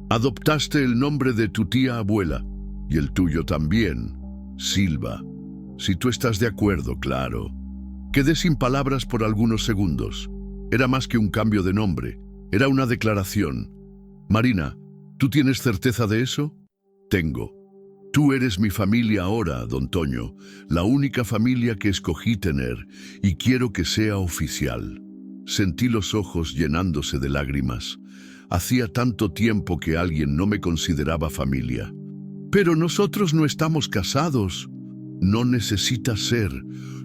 Adoptaste el nombre de tu tía abuela, y el tuyo también, Silva. Si tú estás de acuerdo, claro. Quedé sin palabras por algunos segundos. Era más que un cambio de nombre, era una declaración. Marina, ¿tú tienes certeza de eso? Tengo. Tú eres mi familia ahora, don Toño, la única familia que escogí tener, y quiero que sea oficial. Sentí los ojos llenándose de lágrimas. Hacía tanto tiempo que alguien no me consideraba familia. Pero nosotros no estamos casados. No necesitas ser.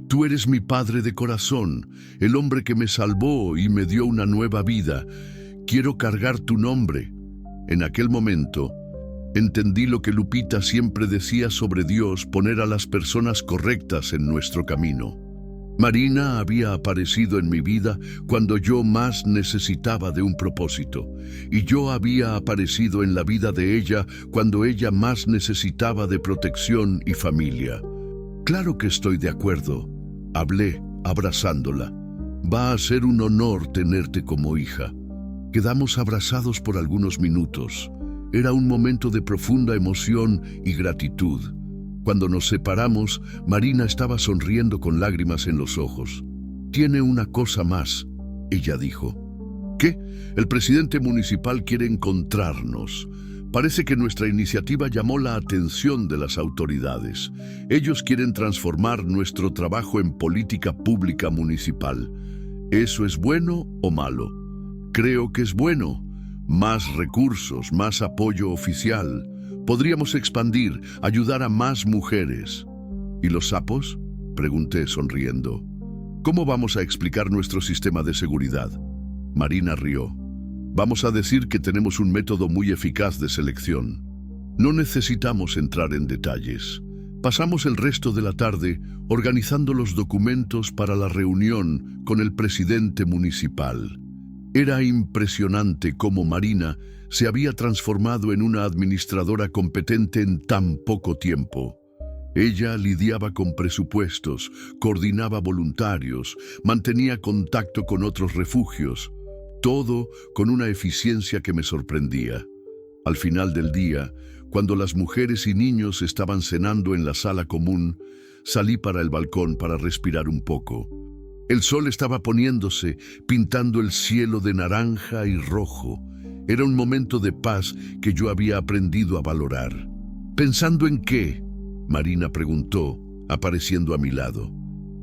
Tú eres mi padre de corazón, el hombre que me salvó y me dio una nueva vida. Quiero cargar tu nombre. En aquel momento, entendí lo que Lupita siempre decía sobre Dios, poner a las personas correctas en nuestro camino. Marina había aparecido en mi vida cuando yo más necesitaba de un propósito, y yo había aparecido en la vida de ella cuando ella más necesitaba de protección y familia. Claro que estoy de acuerdo. Hablé, abrazándola. Va a ser un honor tenerte como hija. Quedamos abrazados por algunos minutos. Era un momento de profunda emoción y gratitud. Cuando nos separamos, Marina estaba sonriendo con lágrimas en los ojos. Tiene una cosa más, ella dijo. ¿Qué? El presidente municipal quiere encontrarnos. Parece que nuestra iniciativa llamó la atención de las autoridades. Ellos quieren transformar nuestro trabajo en política pública municipal. ¿Eso es bueno o malo? Creo que es bueno. Más recursos, más apoyo oficial. Podríamos expandir, ayudar a más mujeres. ¿Y los sapos? Pregunté sonriendo. ¿Cómo vamos a explicar nuestro sistema de seguridad? Marina rió. Vamos a decir que tenemos un método muy eficaz de selección. No necesitamos entrar en detalles. Pasamos el resto de la tarde organizando los documentos para la reunión con el presidente municipal. Era impresionante cómo Marina se había transformado en una administradora competente en tan poco tiempo. Ella lidiaba con presupuestos, coordinaba voluntarios, mantenía contacto con otros refugios, todo con una eficiencia que me sorprendía. Al final del día, cuando las mujeres y niños estaban cenando en la sala común, salí para el balcón para respirar un poco. El sol estaba poniéndose, pintando el cielo de naranja y rojo. Era un momento de paz que yo había aprendido a valorar. ¿Pensando en qué?, Marina preguntó, apareciendo a mi lado.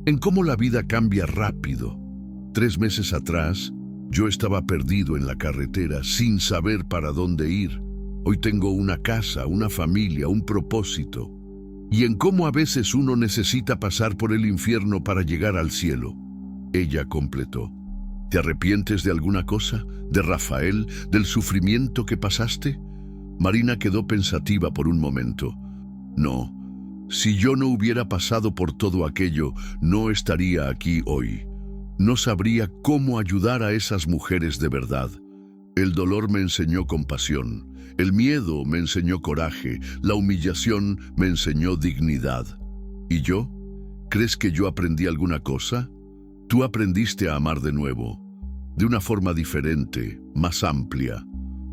En cómo la vida cambia rápido. 3 meses atrás, yo estaba perdido en la carretera, sin saber para dónde ir. Hoy tengo una casa, una familia, un propósito. Y en cómo a veces uno necesita pasar por el infierno para llegar al cielo. Ella completó. ¿Te arrepientes de alguna cosa? ¿De Rafael? ¿Del sufrimiento que pasaste? Marina quedó pensativa por un momento. No. Si yo no hubiera pasado por todo aquello, no estaría aquí hoy. No sabría cómo ayudar a esas mujeres de verdad. El dolor me enseñó compasión, el miedo me enseñó coraje, la humillación me enseñó dignidad. ¿Y yo? ¿Crees que yo aprendí alguna cosa? Tú aprendiste a amar de nuevo, de una forma diferente, más amplia.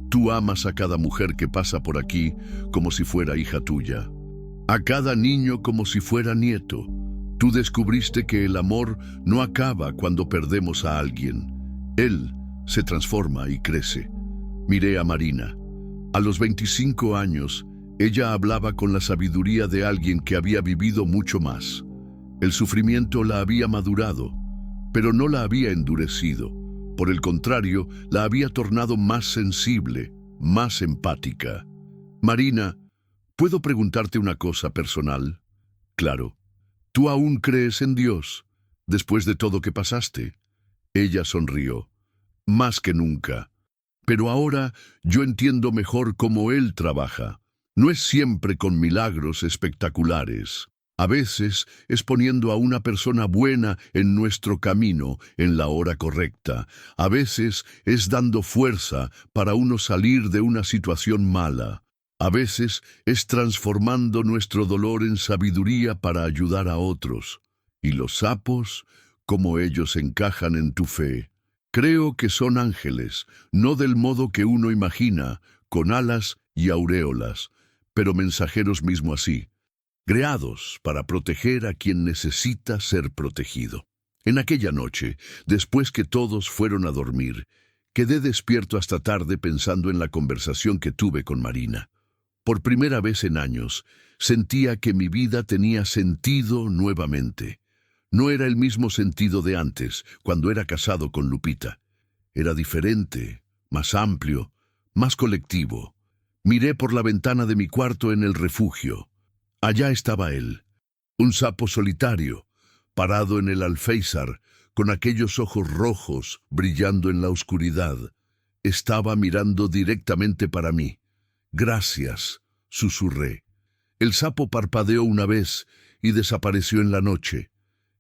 Tú amas a cada mujer que pasa por aquí como si fuera hija tuya. A cada niño como si fuera nieto. Tú descubriste que el amor no acaba cuando perdemos a alguien. Él se transforma y crece. Miré a Marina. A los 25 años, ella hablaba con la sabiduría de alguien que había vivido mucho más. El sufrimiento la había madurado, pero no la había endurecido. Por el contrario, la había tornado más sensible, más empática. Marina, ¿puedo preguntarte una cosa personal? Claro. ¿Tú aún crees en Dios, después de todo que pasaste? Ella sonrió. Más que nunca. Pero ahora yo entiendo mejor cómo Él trabaja. No es siempre con milagros espectaculares. A veces es poniendo a una persona buena en nuestro camino en la hora correcta. A veces es dando fuerza para uno salir de una situación mala. A veces es transformando nuestro dolor en sabiduría para ayudar a otros. Y los sapos, cómo ellos encajan en tu fe. Creo que son ángeles, no del modo que uno imagina, con alas y auréolas, pero mensajeros mismo así, creados para proteger a quien necesita ser protegido. En aquella noche, después que todos fueron a dormir, quedé despierto hasta tarde pensando en la conversación que tuve con Marina. Por primera vez en años, sentía que mi vida tenía sentido nuevamente. No era el mismo sentido de antes, cuando era casado con Lupita. Era diferente, más amplio, más colectivo. Miré por la ventana de mi cuarto en el refugio. Allá estaba él, un sapo solitario, parado en el alféizar, con aquellos ojos rojos brillando en la oscuridad. Estaba mirando directamente para mí. «Gracias», susurré. El sapo parpadeó una vez y desapareció en la noche.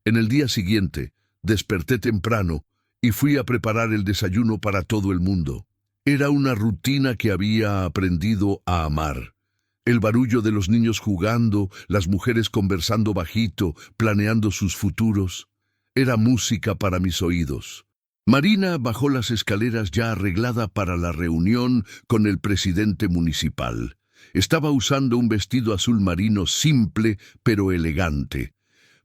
En el día siguiente, desperté temprano y fui a preparar el desayuno para todo el mundo. Era una rutina que había aprendido a amar. El barullo de los niños jugando, las mujeres conversando bajito, planeando sus futuros. Era música para mis oídos. Marina bajó las escaleras ya arreglada para la reunión con el presidente municipal. Estaba usando un vestido azul marino simple pero elegante.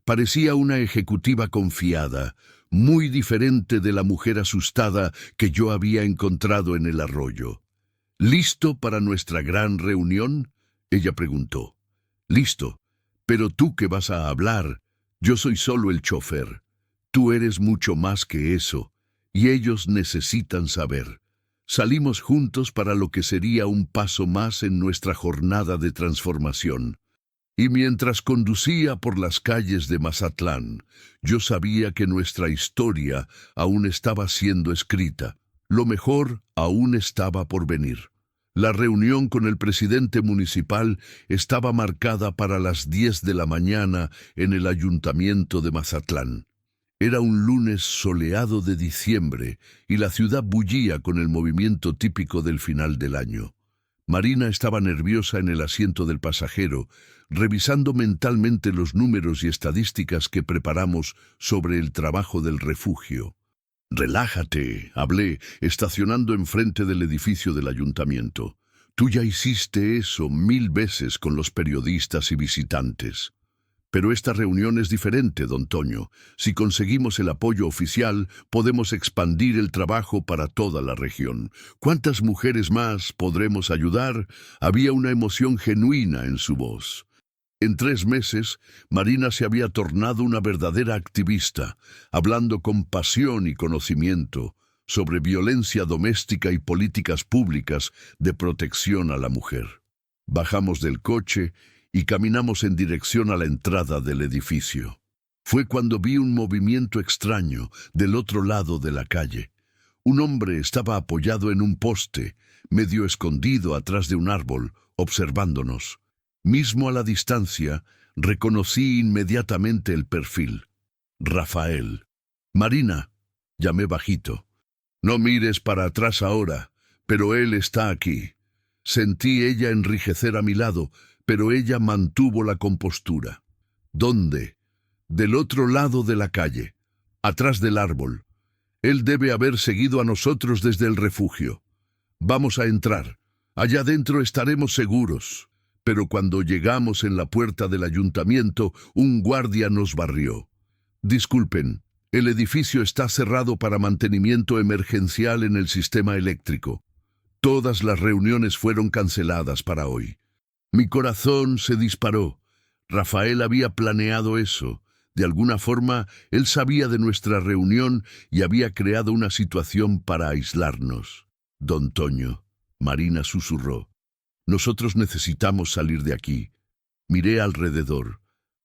Parecía una ejecutiva confiada, muy diferente de la mujer asustada que yo había encontrado en el arroyo. «¿Listo para nuestra gran reunión?», ella preguntó. «Listo, pero tú que vas a hablar, yo soy solo el chofer. Tú eres mucho más que eso, y ellos necesitan saber. Salimos juntos para lo que sería un paso más en nuestra jornada de transformación. Y mientras conducía por las calles de Mazatlán, yo sabía que nuestra historia aún estaba siendo escrita. Lo mejor aún estaba por venir. La reunión con el presidente municipal estaba marcada para las 10 de la mañana en el ayuntamiento de Mazatlán. Era un lunes soleado de diciembre y la ciudad bullía con el movimiento típico del final del año. Marina estaba nerviosa en el asiento del pasajero, revisando mentalmente los números y estadísticas que preparamos sobre el trabajo del refugio. «Relájate», hablé, estacionando enfrente del edificio del ayuntamiento. «Tú ya hiciste eso 1000 veces con los periodistas y visitantes». «Pero esta reunión es diferente, don Toño. Si conseguimos el apoyo oficial, podemos expandir el trabajo para toda la región. ¿Cuántas mujeres más podremos ayudar?». Había una emoción genuina en su voz. En 3 meses, Marina se había tornado una verdadera activista, hablando con pasión y conocimiento sobre violencia doméstica y políticas públicas de protección a la mujer. Bajamos del coche y caminamos en dirección a la entrada del edificio. Fue cuando vi un movimiento extraño del otro lado de la calle. Un hombre estaba apoyado en un poste, medio escondido atrás de un árbol, observándonos. Mismo a la distancia, reconocí inmediatamente el perfil. Rafael. «Marina», llamé bajito. «No mires para atrás ahora, pero él está aquí». Sentí ella enrijecer a mi lado, pero ella mantuvo la compostura. «¿Dónde?». «Del otro lado de la calle, atrás del árbol. Él debe haber seguido a nosotros desde el refugio. Vamos a entrar. Allá dentro estaremos seguros». Pero cuando llegamos en la puerta del ayuntamiento, un guardia nos barrió. «Disculpen, el edificio está cerrado para mantenimiento emergencial en el sistema eléctrico. Todas las reuniones fueron canceladas para hoy». Mi corazón se disparó. Rafael había planeado eso. De alguna forma, él sabía de nuestra reunión y había creado una situación para aislarnos. «Don Toño», Marina susurró, «nosotros necesitamos salir de aquí». Miré alrededor.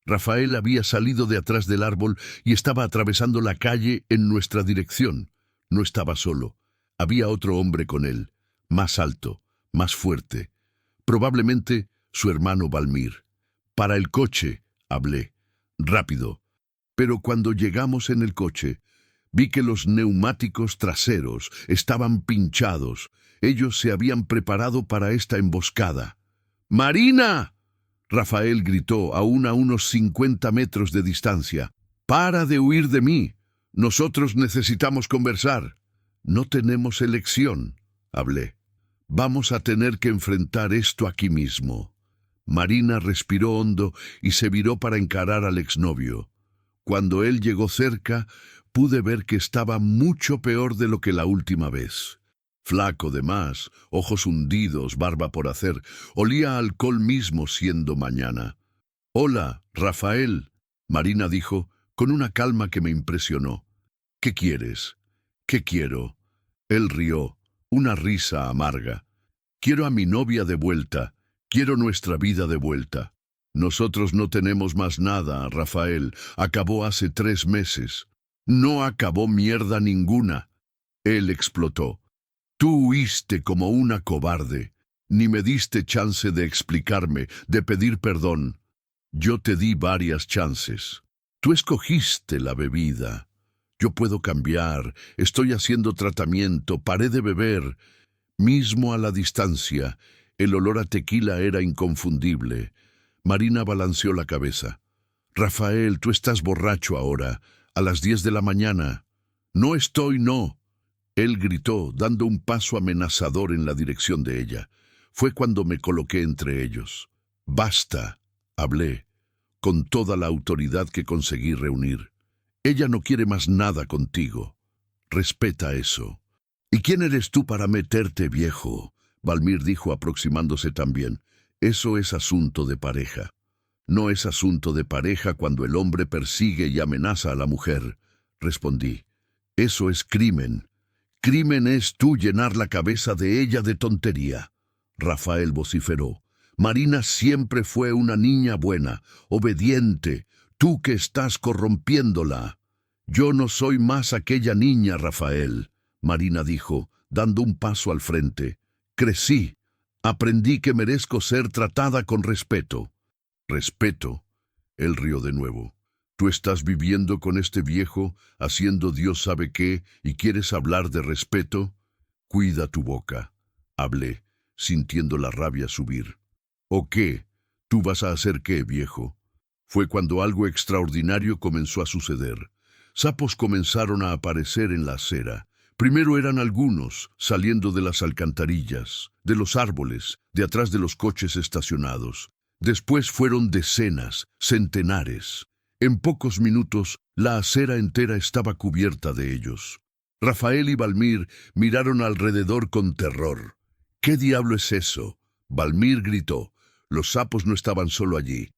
Rafael había salido de atrás del árbol y estaba atravesando la calle en nuestra dirección. No estaba solo. Había otro hombre con él, más alto, más fuerte. Probablemente su hermano Valmir. «Para el coche», hablé. Rápido. Pero cuando llegamos en el coche, vi que los neumáticos traseros estaban pinchados. Ellos se habían preparado para esta emboscada. ¡Marina!, Rafael gritó aún a unos 50 metros de distancia. ¡Para de huir de mí! Nosotros necesitamos conversar. No tenemos elección, hablé. Vamos a tener que enfrentar esto aquí mismo. Marina respiró hondo y se viró para encarar al exnovio. Cuando él llegó cerca, pude ver que estaba mucho peor de lo que la última vez. Flaco de más, ojos hundidos, barba por hacer, olía a alcohol mismo siendo mañana. «Hola, Rafael», Marina dijo, con una calma que me impresionó. «¿Qué quieres?» «¿Qué quiero?» Él rió, una risa amarga. «Quiero a mi novia de vuelta, quiero nuestra vida de vuelta. Nosotros no tenemos más nada, Rafael, acabó hace 3 meses. No acabó mierda ninguna». Él explotó. «Tú huiste como una cobarde, ni me diste chance de explicarme, de pedir perdón. Yo te di varias chances. Tú escogiste la bebida. Yo puedo cambiar, estoy haciendo tratamiento, paré de beber». Mismo a la distancia, el olor a tequila era inconfundible. Marina balanceó la cabeza. «Rafael, tú estás borracho ahora, a las 10 de la mañana». «No estoy, no». Él gritó, dando un paso amenazador en la dirección de ella. Fue cuando me coloqué entre ellos. «Basta», hablé, con toda la autoridad que conseguí reunir. «Ella no quiere más nada contigo. Respeta eso». «¿Y quién eres tú para meterte, viejo?», Valmir dijo aproximándose también. «Eso es asunto de pareja». «No es asunto de pareja cuando el hombre persigue y amenaza a la mujer», respondí. «Eso es crimen. Crimen es tú llenar la cabeza de ella de tontería». Rafael vociferó. «Marina siempre fue una niña buena, obediente. Tú que estás corrompiéndola». «Yo no soy más aquella niña, Rafael», Marina dijo, dando un paso al frente. «Crecí. Aprendí que merezco ser tratada con respeto». «¿Respeto?», él rió de nuevo. «Tú estás viviendo con este viejo, haciendo Dios sabe qué, y quieres hablar de respeto». «Cuida tu boca», hablé, sintiendo la rabia subir. «¿O qué? ¿Tú vas a hacer qué, viejo?». Fue cuando algo extraordinario comenzó a suceder. Sapos comenzaron a aparecer en la acera. Primero eran algunos, saliendo de las alcantarillas, de los árboles, de atrás de los coches estacionados. Después fueron decenas, centenares. En pocos minutos, la acera entera estaba cubierta de ellos. Rafael y Valmir miraron alrededor con terror. «¿Qué diablo es eso?», Valmir gritó. Los sapos no estaban solo allí.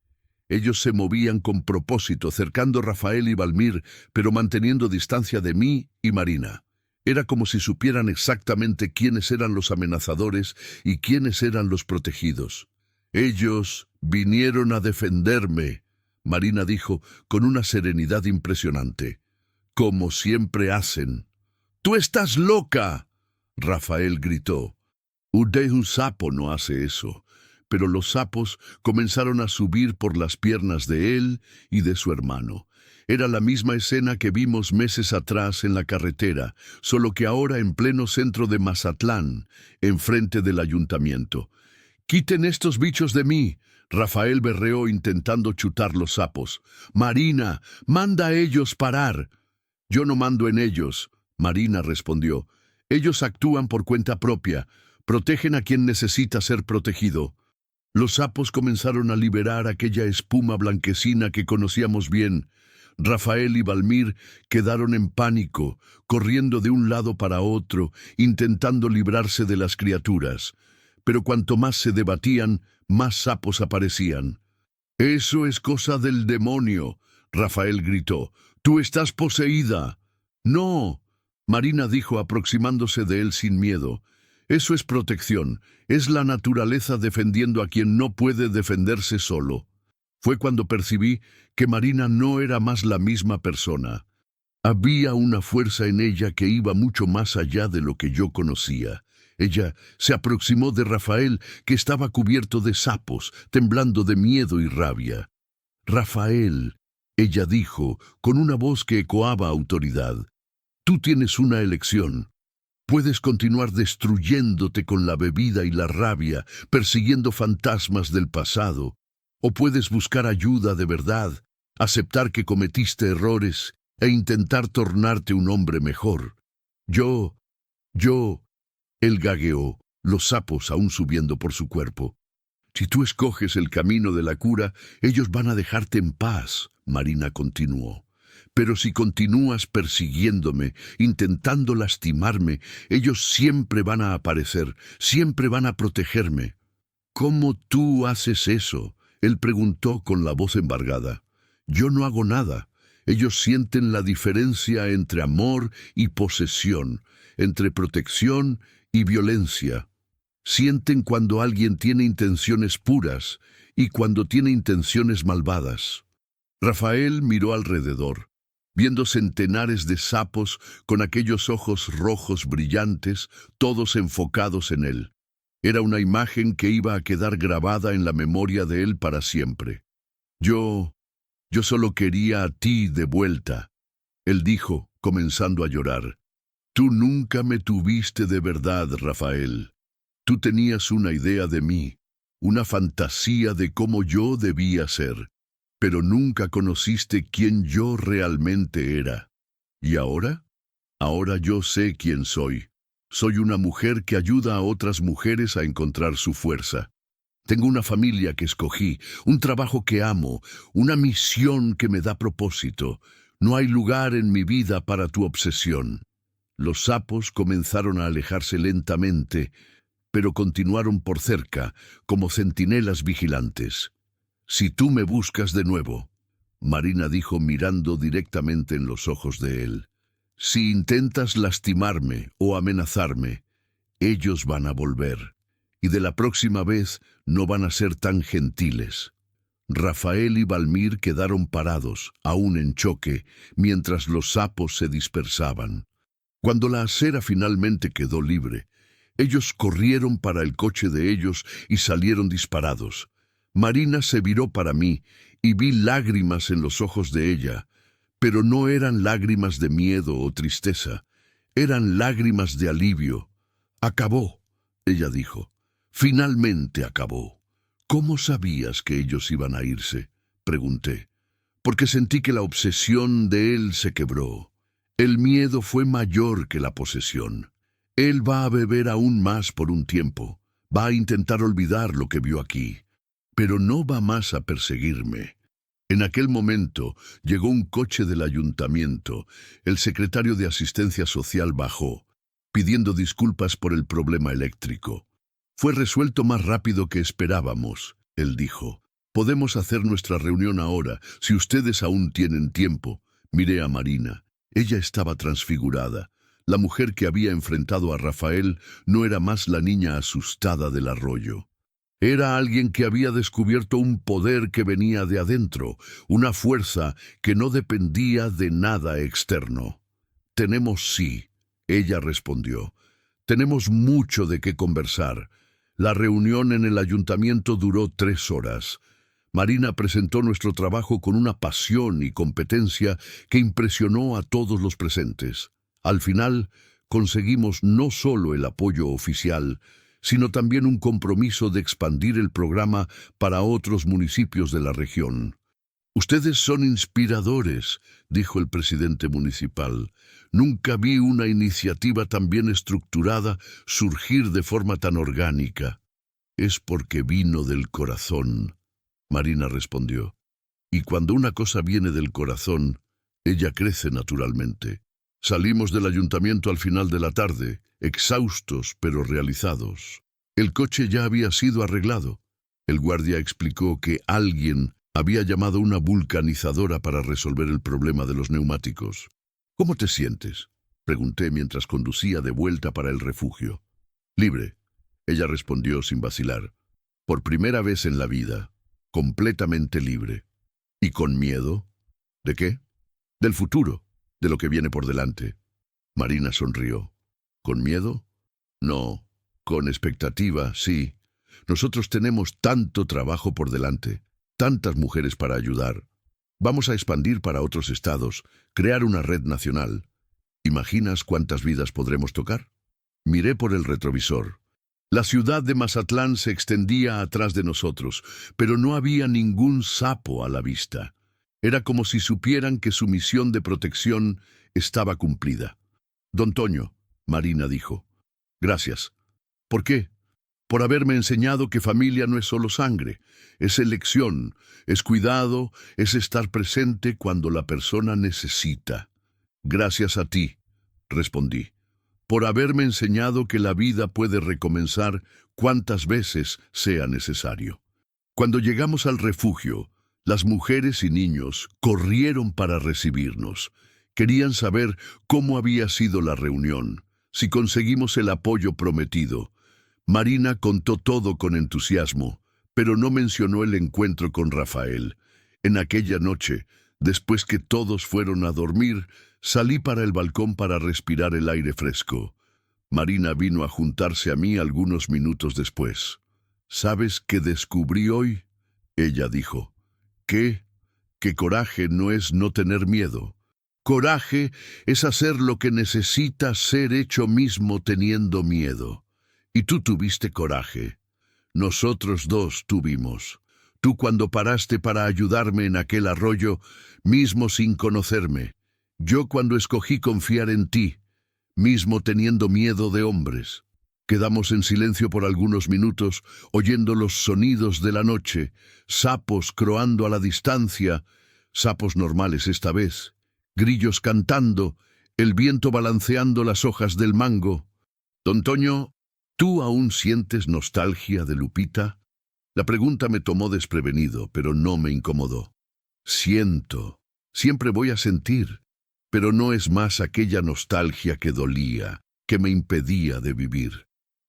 Ellos se movían con propósito, cercando a Rafael y Valmir, pero manteniendo distancia de mí y Marina. Era como si supieran exactamente quiénes eran los amenazadores y quiénes eran los protegidos. «Ellos vinieron a defenderme», Marina dijo con una serenidad impresionante. «Como siempre hacen». «¡Tú estás loca!», Rafael gritó. «Un sapo no hace eso». Pero los sapos comenzaron a subir por las piernas de él y de su hermano. Era la misma escena que vimos meses atrás en la carretera, solo que ahora en pleno centro de Mazatlán, enfrente del ayuntamiento. «¡Quiten estos bichos de mí!», Rafael berreó intentando chutar los sapos. «Marina, manda a ellos parar». «Yo no mando en ellos», Marina respondió. «Ellos actúan por cuenta propia, protegen a quien necesita ser protegido». Los sapos comenzaron a liberar aquella espuma blanquecina que conocíamos bien. Rafael y Valmir quedaron en pánico, corriendo de un lado para otro, intentando librarse de las criaturas. Pero cuanto más se debatían, más sapos aparecían. «Eso es cosa del demonio», Rafael gritó. «Tú estás poseída». «No», Marina dijo aproximándose de él sin miedo. «Eso es protección, es la naturaleza defendiendo a quien no puede defenderse solo». Fue cuando percibí que Marina no era más la misma persona. Había una fuerza en ella que iba mucho más allá de lo que yo conocía. Ella se aproximó de Rafael, que estaba cubierto de sapos, temblando de miedo y rabia. Rafael, ella dijo, con una voz que ecoaba autoridad, tú tienes una elección. Puedes continuar destruyéndote con la bebida y la rabia, persiguiendo fantasmas del pasado, o puedes buscar ayuda de verdad, aceptar que cometiste errores e intentar tornarte un hombre mejor. Yo, él gagueó, los sapos aún subiendo por su cuerpo. Si tú escoges el camino de la cura, ellos van a dejarte en paz, Marina continuó. Pero si continúas persiguiéndome, intentando lastimarme, ellos siempre van a aparecer, siempre van a protegerme. ¿Cómo tú haces eso? Él preguntó con la voz embargada. Yo no hago nada. Ellos sienten la diferencia entre amor y posesión, entre protección y violencia. Sienten cuando alguien tiene intenciones puras y cuando tiene intenciones malvadas. Rafael miró alrededor, viendo centenares de sapos con aquellos ojos rojos brillantes, todos enfocados en él. Era una imagen que iba a quedar grabada en la memoria de él para siempre. Yo solo quería a ti de vuelta, él dijo, comenzando a llorar. Tú nunca me tuviste de verdad, Rafael. Tú tenías una idea de mí, una fantasía de cómo yo debía ser, pero nunca conociste quién yo realmente era. ¿Y ahora? Ahora yo sé quién soy. Soy una mujer que ayuda a otras mujeres a encontrar su fuerza. Tengo una familia que escogí, un trabajo que amo, una misión que me da propósito. No hay lugar en mi vida para tu obsesión. Los sapos comenzaron a alejarse lentamente, pero continuaron por cerca, como centinelas vigilantes. Si tú me buscas de nuevo, Marina dijo mirando directamente en los ojos de él, si intentas lastimarme o amenazarme, ellos van a volver, y de la próxima vez no van a ser tan gentiles. Rafael y Valmir quedaron parados, aún en choque, mientras los sapos se dispersaban. Cuando la acera finalmente quedó libre, ellos corrieron para el coche de ellos y salieron disparados. Marina se viró para mí y vi lágrimas en los ojos de ella, pero no eran lágrimas de miedo o tristeza, eran lágrimas de alivio. Acabó, ella dijo. Finalmente acabó. ¿Cómo sabías que ellos iban a irse?, pregunté. Porque sentí que la obsesión de él se quebró. El miedo fue mayor que la posesión. Él va a beber aún más por un tiempo. Va a intentar olvidar lo que vio aquí. Pero no va más a perseguirme. En aquel momento llegó un coche del ayuntamiento. El secretario de Asistencia Social bajó, pidiendo disculpas por el problema eléctrico. Fue resuelto más rápido que esperábamos, él dijo. Podemos hacer nuestra reunión ahora, si ustedes aún tienen tiempo. Miré a Marina. Ella estaba transfigurada. La mujer que había enfrentado a Rafael no era más la niña asustada del arroyo. Era alguien que había descubierto un poder que venía de adentro, una fuerza que no dependía de nada externo. Tenemos sí, ella respondió. Tenemos mucho de qué conversar. La reunión en el ayuntamiento duró 3 horas. Marina presentó nuestro trabajo con una pasión y competencia que impresionó a todos los presentes. Al final, conseguimos no solo el apoyo oficial, sino también un compromiso de expandir el programa para otros municipios de la región. Ustedes son inspiradores, dijo el presidente municipal. Nunca vi una iniciativa tan bien estructurada surgir de forma tan orgánica. Es porque vino del corazón, Marina respondió. Y cuando una cosa viene del corazón, ella crece naturalmente. Salimos del ayuntamiento al final de la tarde, exhaustos pero realizados. El coche ya había sido arreglado. El guardia explicó que alguien había llamado una vulcanizadora para resolver el problema de los neumáticos. ¿Cómo te sientes?, pregunté mientras conducía de vuelta para el refugio. Libre, ella respondió sin vacilar. Por primera vez en la vida, completamente libre. ¿Y con miedo? ¿De qué? Del futuro. De lo que viene por delante. Marina sonrió. ¿Con miedo? No. Con expectativa, sí. Nosotros tenemos tanto trabajo por delante. Tantas mujeres para ayudar. Vamos a expandir para otros estados, crear una red nacional. ¿Imaginas cuántas vidas podremos tocar? Miré por el retrovisor. La ciudad de Mazatlán se extendía atrás de nosotros, pero no había ningún sapo a la vista. Era como si supieran que su misión de protección estaba cumplida. Don Toño, Marina dijo. Gracias. ¿Por qué? Por haberme enseñado que familia no es solo sangre, es elección, es cuidado, es estar presente cuando la persona necesita. Gracias a ti, respondí, por haberme enseñado que la vida puede recomenzar cuantas veces sea necesario. Cuando llegamos al refugio, las mujeres y niños corrieron para recibirnos. Querían saber cómo había sido la reunión, si conseguimos el apoyo prometido. Marina contó todo con entusiasmo, pero no mencionó el encuentro con Rafael. En aquella noche, después que todos fueron a dormir, salí para el balcón para respirar el aire fresco. Marina vino a juntarse a mí algunos minutos después. ¿Sabes qué descubrí hoy? Ella dijo. ¿Qué? Que coraje no es no tener miedo. Coraje es hacer lo que necesita ser hecho mismo teniendo miedo. Y tú tuviste coraje. Nosotros dos tuvimos. Tú cuando paraste para ayudarme en aquel arroyo, mismo sin conocerme. Yo cuando escogí confiar en ti, mismo teniendo miedo de hombres. Quedamos en silencio por algunos minutos, oyendo los sonidos de la noche, sapos croando a la distancia, sapos normales esta vez, grillos cantando, el viento balanceando las hojas del mango. Don Toño, ¿tú aún sientes nostalgia de Lupita? La pregunta me tomó desprevenido, pero no me incomodó. Siento, siempre voy a sentir, pero no es más aquella nostalgia que dolía, que me impedía de vivir.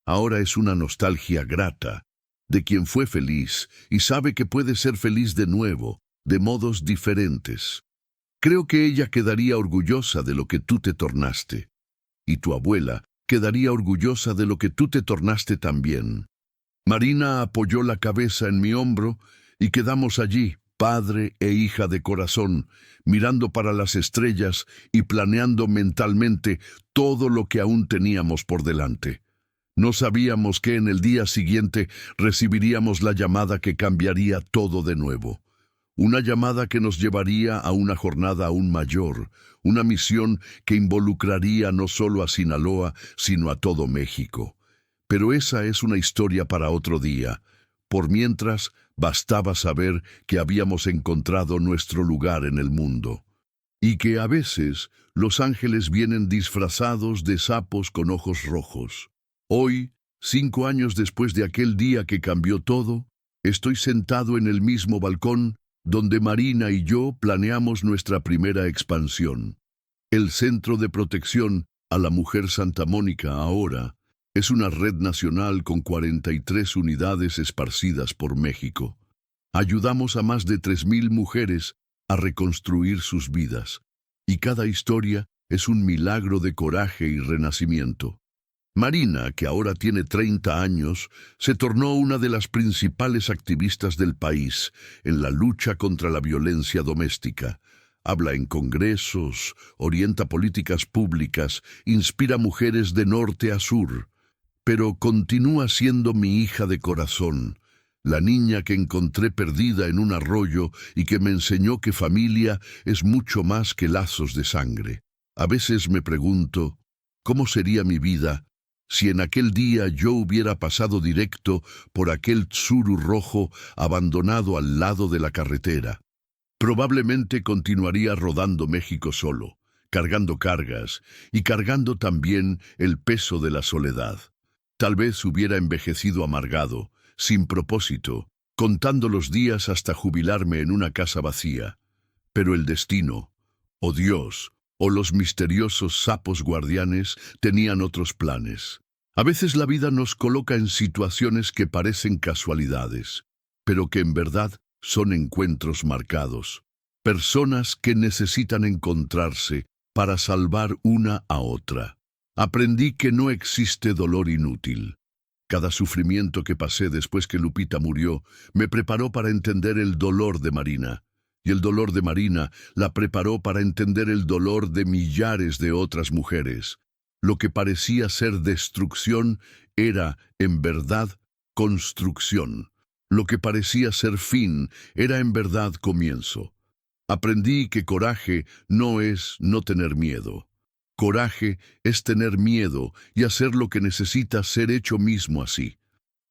Ahora es una nostalgia grata, de quien fue feliz y sabe que puede ser feliz de nuevo, de modos diferentes. Creo que ella quedaría orgullosa de lo que tú te tornaste, y tu abuela quedaría orgullosa de lo que tú te tornaste también. Marina apoyó la cabeza en mi hombro y quedamos allí, padre e hija de corazón, mirando para las estrellas y planeando mentalmente todo lo que aún teníamos por delante. No sabíamos que en el día siguiente recibiríamos la llamada que cambiaría todo de nuevo. Una llamada que nos llevaría a una jornada aún mayor, una misión que involucraría no solo a Sinaloa, sino a todo México. Pero esa es una historia para otro día. Por mientras, bastaba saber que habíamos encontrado nuestro lugar en el mundo. Y que a veces los ángeles vienen disfrazados de sapos con ojos rojos. Hoy, 5 años después de aquel día que cambió todo, estoy sentado en el mismo balcón donde Marina y yo planeamos nuestra primera expansión. El Centro de Protección a la Mujer Santa Mónica ahora es una red nacional con 43 unidades esparcidas por México. Ayudamos a más de 3,000 mujeres a reconstruir sus vidas, y cada historia es un milagro de coraje y renacimiento. Marina, que ahora tiene 30 años, se tornó una de las principales activistas del país en la lucha contra la violencia doméstica. Habla en congresos, orienta políticas públicas, inspira mujeres de norte a sur. Pero continúa siendo mi hija de corazón, la niña que encontré perdida en un arroyo y que me enseñó que familia es mucho más que lazos de sangre. A veces me pregunto, ¿cómo sería mi vida si en aquel día yo hubiera pasado directo por aquel Tsuru rojo abandonado al lado de la carretera? Probablemente continuaría rodando México solo, cargando cargas y cargando también el peso de la soledad. Tal vez hubiera envejecido amargado, sin propósito, contando los días hasta jubilarme en una casa vacía. Pero el destino, o Dios, o los misteriosos sapos guardianes tenían otros planes. A veces la vida nos coloca en situaciones que parecen casualidades, pero que en verdad son encuentros marcados. Personas que necesitan encontrarse para salvar una a otra. Aprendí que no existe dolor inútil. Cada sufrimiento que pasé después que Lupita murió me preparó para entender el dolor de Marina. Y el dolor de Marina la preparó para entender el dolor de millares de otras mujeres. Lo que parecía ser destrucción era, en verdad, construcción. Lo que parecía ser fin era en verdad comienzo. Aprendí que coraje no es no tener miedo. Coraje es tener miedo y hacer lo que necesita ser hecho mismo así.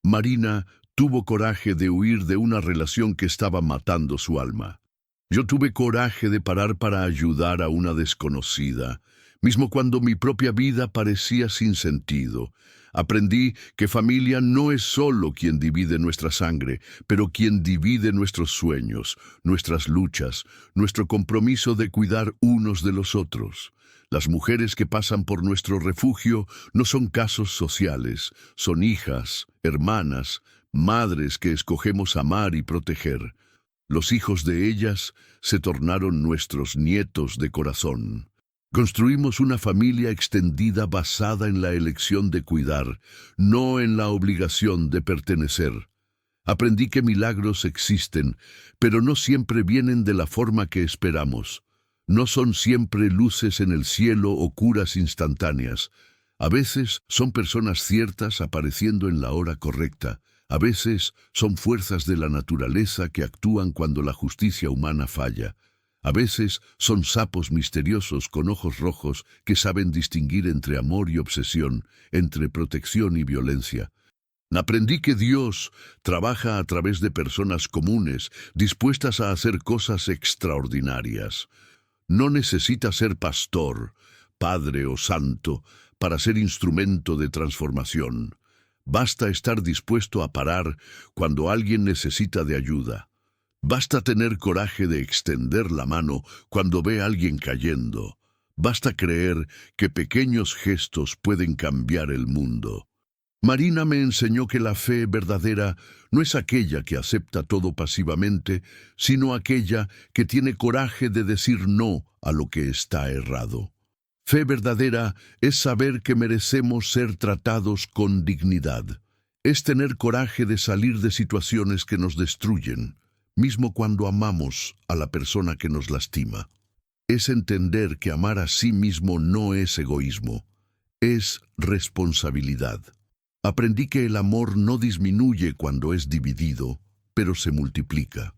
Marina tuvo coraje de huir de una relación que estaba matando su alma. Yo tuve coraje de parar para ayudar a una desconocida, mismo cuando mi propia vida parecía sin sentido. Aprendí que familia no es solo quien divide nuestra sangre, pero quien divide nuestros sueños, nuestras luchas, nuestro compromiso de cuidar unos de los otros. Las mujeres que pasan por nuestro refugio no son casos sociales, son hijas, hermanas, madres que escogemos amar y proteger. Los hijos de ellas se tornaron nuestros nietos de corazón. Construimos una familia extendida basada en la elección de cuidar, no en la obligación de pertenecer. Aprendí que milagros existen, pero no siempre vienen de la forma que esperamos. No son siempre luces en el cielo o curas instantáneas. A veces son personas ciertas apareciendo en la hora correcta. A veces son fuerzas de la naturaleza que actúan cuando la justicia humana falla. A veces son sapos misteriosos con ojos rojos que saben distinguir entre amor y obsesión, entre protección y violencia. Aprendí que Dios trabaja a través de personas comunes, dispuestas a hacer cosas extraordinarias. No necesita ser pastor, padre o santo para ser instrumento de transformación. Basta estar dispuesto a parar cuando alguien necesita de ayuda. Basta tener coraje de extender la mano cuando ve a alguien cayendo. Basta creer que pequeños gestos pueden cambiar el mundo. Marina me enseñó que la fe verdadera no es aquella que acepta todo pasivamente, sino aquella que tiene coraje de decir no a lo que está errado. Fe verdadera es saber que merecemos ser tratados con dignidad. Es tener coraje de salir de situaciones que nos destruyen, mismo cuando amamos a la persona que nos lastima. Es entender que amar a sí mismo no es egoísmo, es responsabilidad. Aprendí que el amor no disminuye cuando es dividido, pero se multiplica.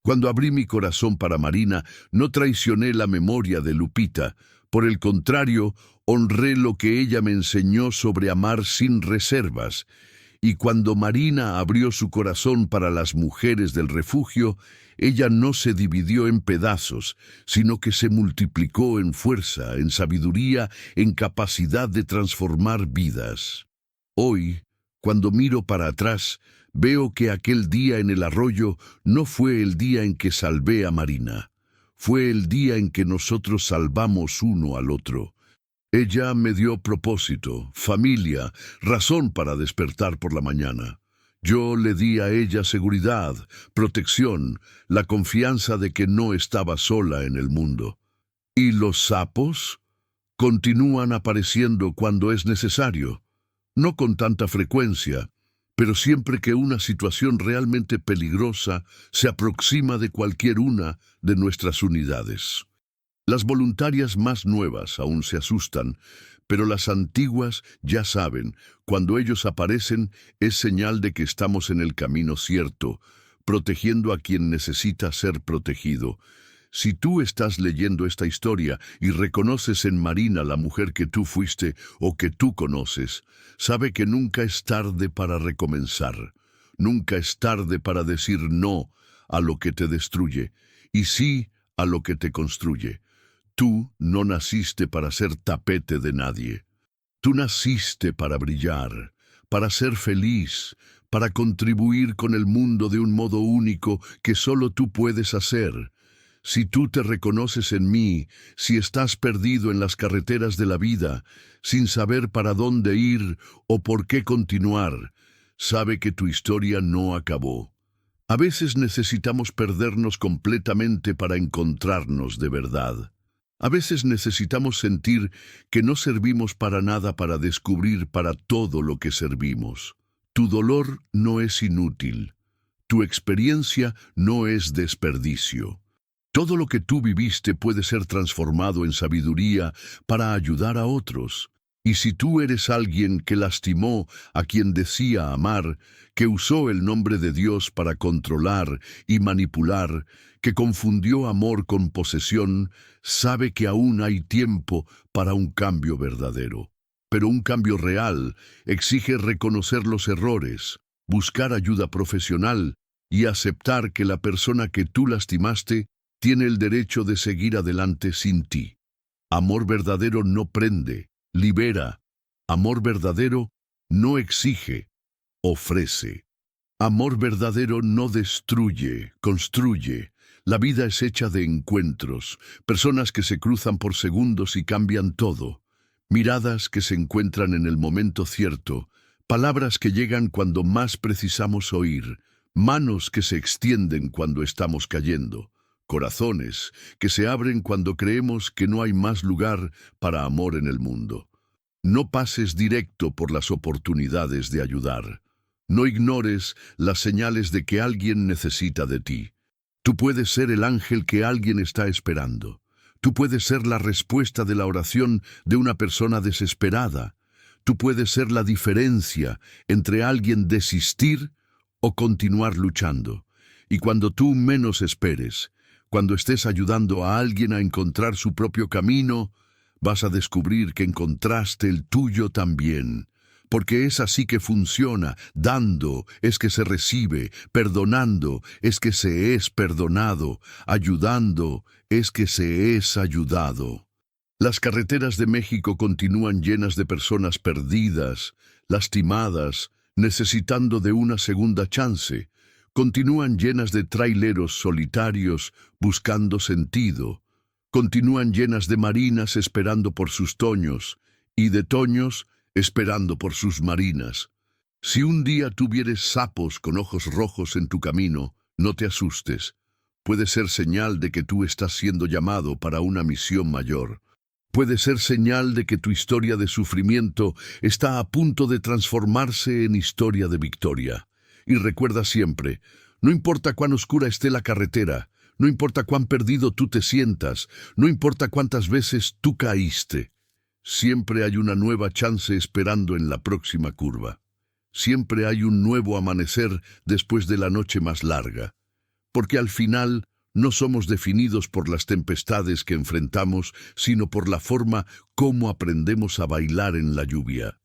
Cuando abrí mi corazón para Marina, no traicioné la memoria de Lupita. Por el contrario, honré lo que ella me enseñó sobre amar sin reservas. Y cuando Marina abrió su corazón para las mujeres del refugio, ella no se dividió en pedazos, sino que se multiplicó en fuerza, en sabiduría, en capacidad de transformar vidas. Hoy, cuando miro para atrás, veo que aquel día en el arroyo no fue el día en que salvé a Marina. Fue el día en que nosotros salvamos uno al otro. Ella me dio propósito, familia, razón para despertar por la mañana. Yo le di a ella seguridad, protección, la confianza de que no estaba sola en el mundo. ¿Y los sapos? Continúan apareciendo cuando es necesario. No con tanta frecuencia, pero siempre que una situación realmente peligrosa se aproxima de cualquier una de nuestras unidades. Las voluntarias más nuevas aún se asustan, pero las antiguas ya saben, cuando ellos aparecen es señal de que estamos en el camino cierto, protegiendo a quien necesita ser protegido. Si tú estás leyendo esta historia y reconoces en Marina la mujer que tú fuiste o que tú conoces, sabe que nunca es tarde para recomenzar. Nunca es tarde para decir no a lo que te destruye y sí a lo que te construye. Tú no naciste para ser tapete de nadie. Tú naciste para brillar, para ser feliz, para contribuir con el mundo de un modo único que solo tú puedes hacer. Si tú te reconoces en mí, si estás perdido en las carreteras de la vida, sin saber para dónde ir o por qué continuar, sabe que tu historia no acabó. A veces necesitamos perdernos completamente para encontrarnos de verdad. A veces necesitamos sentir que no servimos para nada para descubrir para todo lo que servimos. Tu dolor no es inútil. Tu experiencia no es desperdicio. Todo lo que tú viviste puede ser transformado en sabiduría para ayudar a otros. Y si tú eres alguien que lastimó a quien decía amar, que usó el nombre de Dios para controlar y manipular, que confundió amor con posesión, sabe que aún hay tiempo para un cambio verdadero. Pero un cambio real exige reconocer los errores, buscar ayuda profesional y aceptar que la persona que tú lastimaste tiene el derecho de seguir adelante sin ti. Amor verdadero no prende, libera. Amor verdadero no exige, ofrece. Amor verdadero no destruye, construye. La vida es hecha de encuentros, personas que se cruzan por segundos y cambian todo, miradas que se encuentran en el momento cierto, palabras que llegan cuando más precisamos oír, manos que se extienden cuando estamos cayendo, corazones que se abren cuando creemos que no hay más lugar para amor en el mundo. No pases directo por las oportunidades de ayudar. No ignores las señales de que alguien necesita de ti. Tú puedes ser el ángel que alguien está esperando. Tú puedes ser la respuesta de la oración de una persona desesperada. Tú puedes ser la diferencia entre alguien desistir o continuar luchando. Y cuando tú menos esperes, cuando estés ayudando a alguien a encontrar su propio camino, vas a descubrir que encontraste el tuyo también. Porque es así que funciona. Dando es que se recibe, perdonando es que se es perdonado, ayudando es que se es ayudado. Las carreteras de México continúan llenas de personas perdidas, lastimadas, necesitando de una segunda chance. Continúan llenas de traileros solitarios buscando sentido. Continúan llenas de marinas esperando por sus toños y de toños esperando por sus marinas. Si un día tuvieres sapos con ojos rojos en tu camino, no te asustes. Puede ser señal de que tú estás siendo llamado para una misión mayor. Puede ser señal de que tu historia de sufrimiento está a punto de transformarse en historia de victoria. Y recuerda siempre, no importa cuán oscura esté la carretera, no importa cuán perdido tú te sientas, no importa cuántas veces tú caíste, siempre hay una nueva chance esperando en la próxima curva. Siempre hay un nuevo amanecer después de la noche más larga. Porque al final no somos definidos por las tempestades que enfrentamos, sino por la forma como aprendemos a bailar en la lluvia.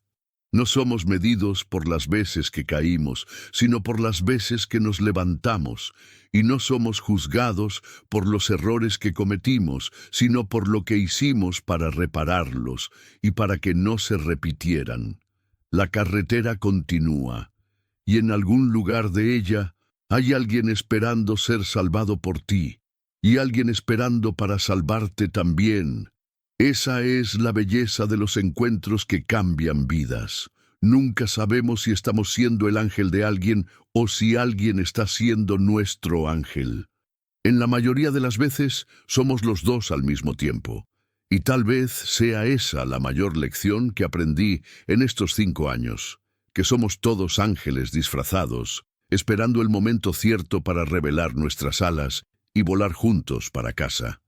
No somos medidos por las veces que caímos, sino por las veces que nos levantamos, y no somos juzgados por los errores que cometimos, sino por lo que hicimos para repararlos y para que no se repitieran. La carretera continúa, y en algún lugar de ella hay alguien esperando ser salvado por ti, y alguien esperando para salvarte también. Esa es la belleza de los encuentros que cambian vidas. Nunca sabemos si estamos siendo el ángel de alguien o si alguien está siendo nuestro ángel. En la mayoría de las veces somos los dos al mismo tiempo. Y tal vez sea esa la mayor lección que aprendí en estos 5 años, que somos todos ángeles disfrazados, esperando el momento cierto para revelar nuestras alas y volar juntos para casa.